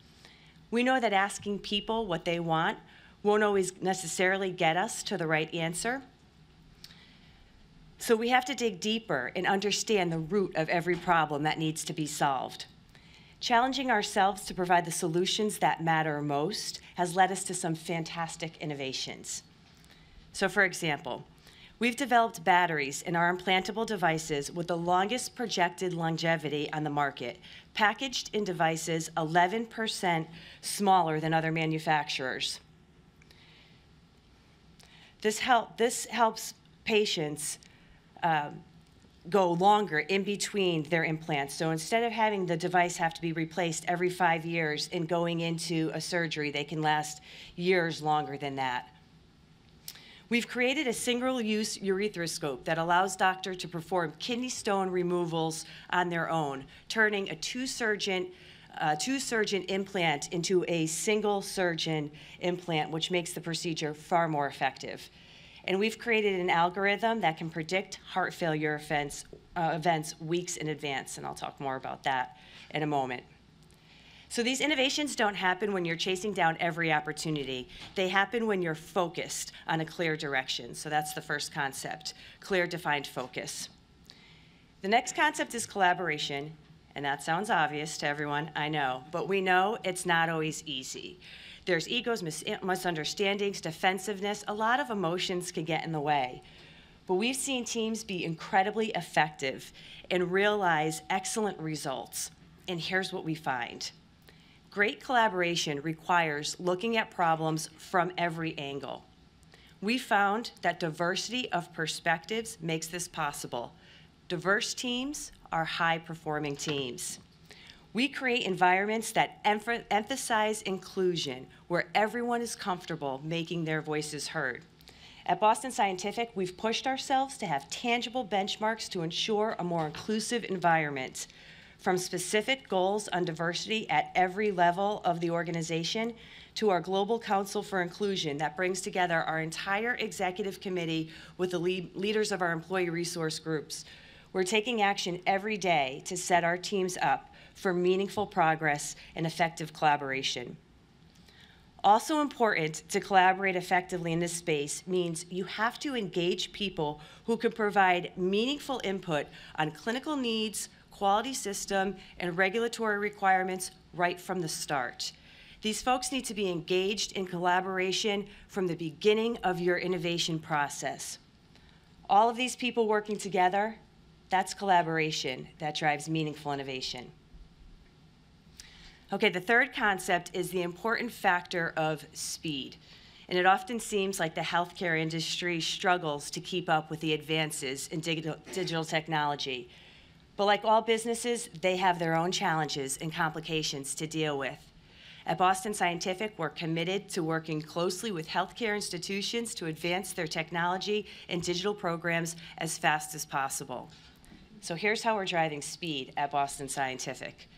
We know that asking people what they want won't always necessarily get us to the right answer. So we have to dig deeper and understand the root of every problem that needs to be solved. Challenging ourselves to provide the solutions that matter most has led us to some fantastic innovations. So for example, we've developed batteries in our implantable devices with the longest projected longevity on the market, packaged in devices 11% smaller than other manufacturers. This helps patients go longer in between their implants. So instead of having the device have to be replaced every 5 years and going into a surgery, they can last years longer than that. We've created a single-use urethroscope that allows doctors to perform kidney stone removals on their own, turning a two-surgeon implant into a single-surgeon implant, which makes the procedure far more effective. And we've created an algorithm that can predict heart failure events weeks in advance, and I'll talk more about that in a moment. So these innovations don't happen when you're chasing down every opportunity. They happen when you're focused on a clear direction. So that's the first concept, clear, defined focus. The next concept is collaboration, and that sounds obvious to everyone, I know, but we know it's not always easy. There's egos, misunderstandings, defensiveness. A lot of emotions can get in the way. But we've seen teams be incredibly effective and realize excellent results. And here's what we find. Great collaboration requires looking at problems from every angle. We found that diversity of perspectives makes this possible. Diverse teams are high-performing teams. We create environments that emphasize inclusion, where everyone is comfortable making their voices heard. At Boston Scientific, we've pushed ourselves to have tangible benchmarks to ensure a more inclusive environment. from specific goals on diversity at every level of the organization to our Global Council for Inclusion that brings together our entire executive committee with the leaders of our employee resource groups. We're taking action every day to set our teams up for meaningful progress and effective collaboration. Also important to collaborate effectively in this space means you have to engage people who can provide meaningful input on clinical needs, quality system, and regulatory requirements right from the start. These folks need to be engaged in collaboration from the beginning of your innovation process. All of these people working together, that's collaboration that drives meaningful innovation. Okay, the third concept is the important factor of speed. And it often seems like the healthcare industry struggles to keep up with the advances in digital technology. But like all businesses, they have their own challenges and complications to deal with. At Boston Scientific, we're committed to working closely with healthcare institutions to advance their technology and digital programs as fast as possible. So here's how we're driving speed at Boston Scientific.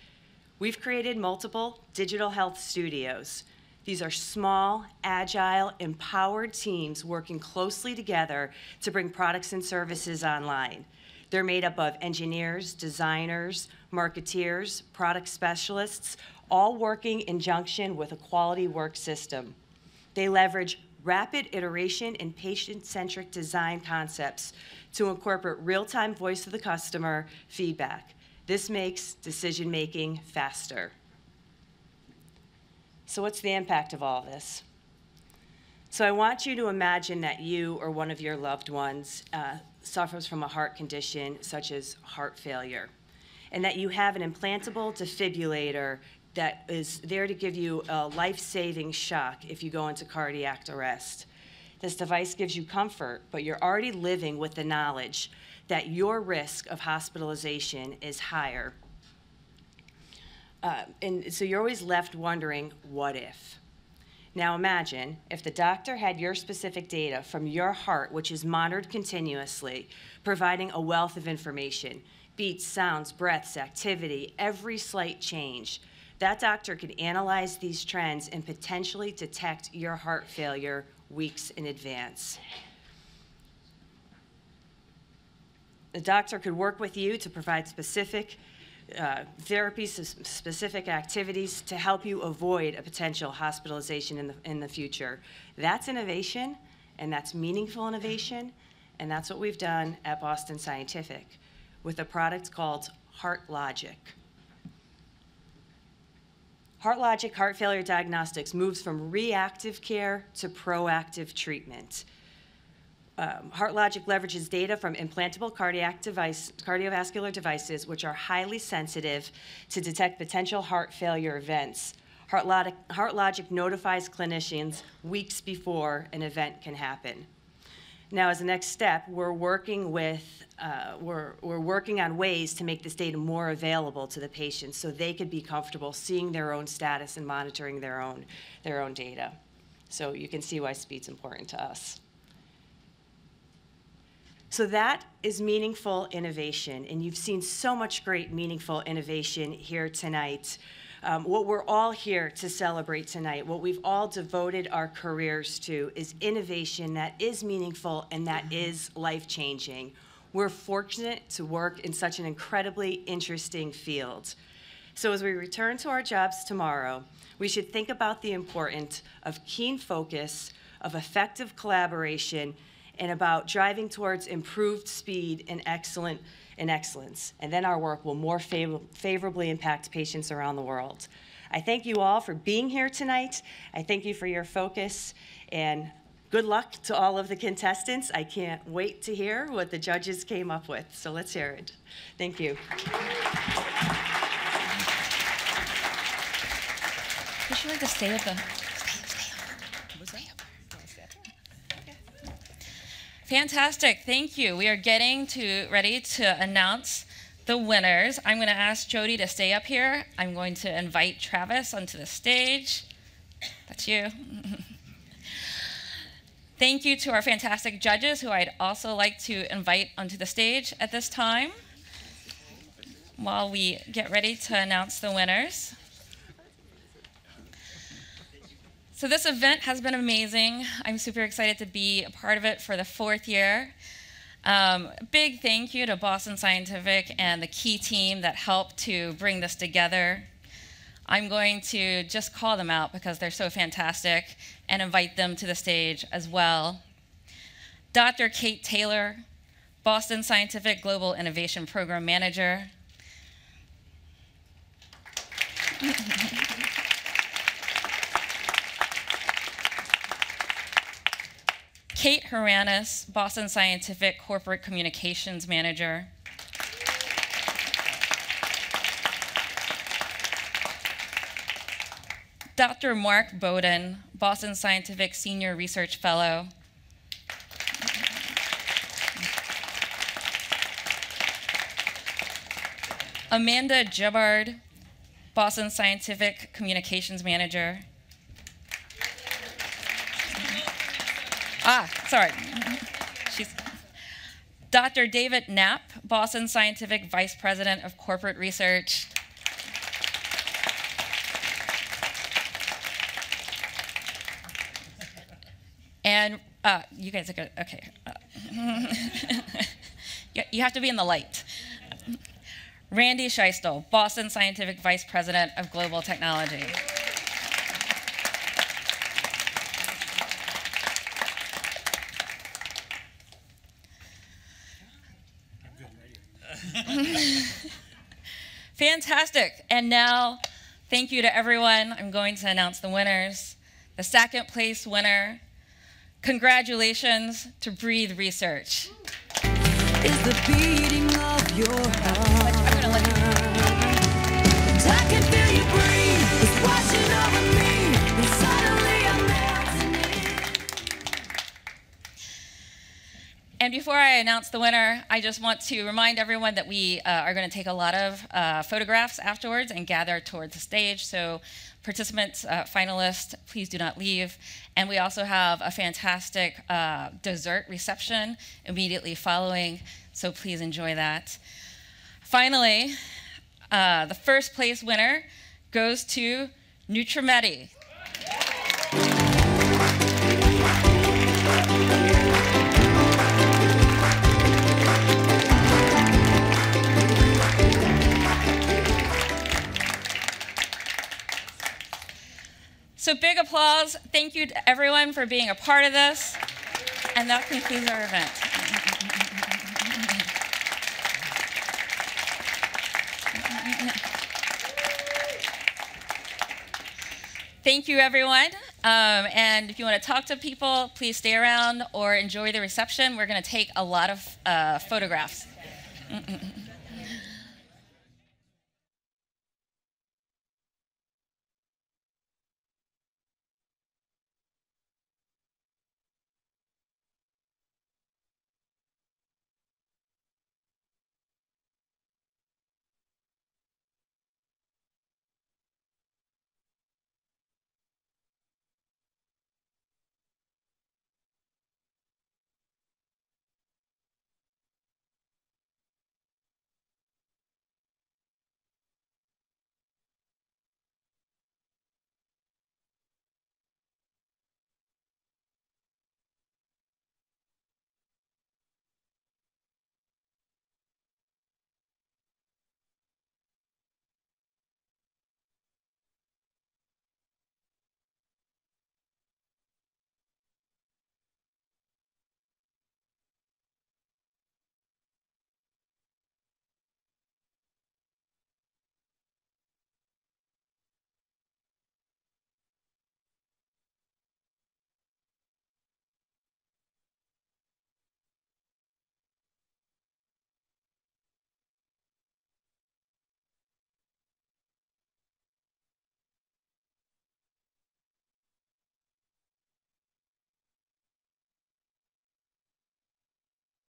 We've created multiple digital health studios. These are small, agile, empowered teams working closely together to bring products and services online. They're made up of engineers, designers, marketeers, product specialists, all working in junction with a quality work system. They leverage rapid iteration and patient-centric design concepts to incorporate real-time voice of the customer feedback. This makes decision-making faster. So what's the impact of all this? So I want you to imagine that you or one of your loved ones suffers from a heart condition such as heart failure, and that you have an implantable defibrillator that is there to give you a life-saving shock if you go into cardiac arrest. This device gives you comfort, but you're already living with the knowledge that your risk of hospitalization is higher. And so you're always left wondering, what if? Now imagine if the doctor had your specific data from your heart, which is monitored continuously, providing a wealth of information, beats, sounds, breaths, activity, every slight change. That doctor could analyze these trends and potentially detect your heart failure weeks in advance. The doctor could work with you to provide specific therapies, specific activities to help you avoid a potential hospitalization in the future. That's innovation, and that's meaningful innovation, and that's what we've done at Boston Scientific with a product called HeartLogic. HeartLogic Heart Failure Diagnostics moves from reactive care to proactive treatment. HeartLogic leverages data from implantable cardiovascular devices, which are highly sensitive to detect potential heart failure events. HeartLogic notifies clinicians weeks before an event can happen. Now, as a next step, we're working on ways to make this data more available to the patients so they could be comfortable seeing their own status and monitoring their own data. So you can see why speed's important to us. So that is meaningful innovation, and you've seen so much great meaningful innovation here tonight. What we're all here to celebrate tonight, what we've all devoted our careers to, is innovation that is meaningful and that is life-changing. We're fortunate to work in such an incredibly interesting field. So as we return to our jobs tomorrow, we should think about the importance of keen focus, of effective collaboration, and about driving towards improved speed and excellence. And then our work will more favorably impact patients around the world. I thank you all for being here tonight. I thank you for your focus, and good luck to all of the contestants. I can't wait to hear what the judges came up with. So let's hear it. Thank you. Would you like to stay at the... Fantastic, thank you. We are getting ready to announce the winners. I'm going to ask Jody to stay up here. I'm going to invite Travis onto the stage. That's you. Thank you to our fantastic judges, who I'd also like to invite onto the stage at this time. while we get ready to announce the winners. So this event has been amazing. I'm super excited to be a part of it for the 4th year. Big thank you to Boston Scientific and the key team that helped to bring this together. I'm going to just call them out because they're so fantastic and invite them to the stage as well. Dr. Kate Taylor, Boston Scientific Global Innovation Program Manager. Kate Haranis, Boston Scientific Corporate Communications Manager. Dr. Mark Bowden, Boston Scientific Senior Research Fellow. Amanda Gibbard, Boston Scientific Communications Manager. Sorry. Dr. David Knapp, Boston Scientific Vice President of Corporate Research. And you guys are good. Okay. You have to be in the light. Randy Scheistel, Boston Scientific Vice President of Global Technology. Fantastic. And now, thank you to everyone. I'm going to announce the winners. The 2nd place winner, congratulations to Breathe Research. Is the beating of your heart. I can feel you breathe. It's washing over me. And suddenly I'm melting in. And before I announce the winner, I just want to remind everyone that we are going to take a lot of photographs afterwards and gather towards the stage. So participants, finalists, please do not leave. And we also have a fantastic dessert reception immediately following, so please enjoy that. Finally, the 1st place winner goes to Nutrimedi. So big applause. Thank you to everyone for being a part of this. And that concludes our event. Thank you, everyone. And if you want to talk to people, please stay around or enjoy the reception. We're going to take a lot of photographs.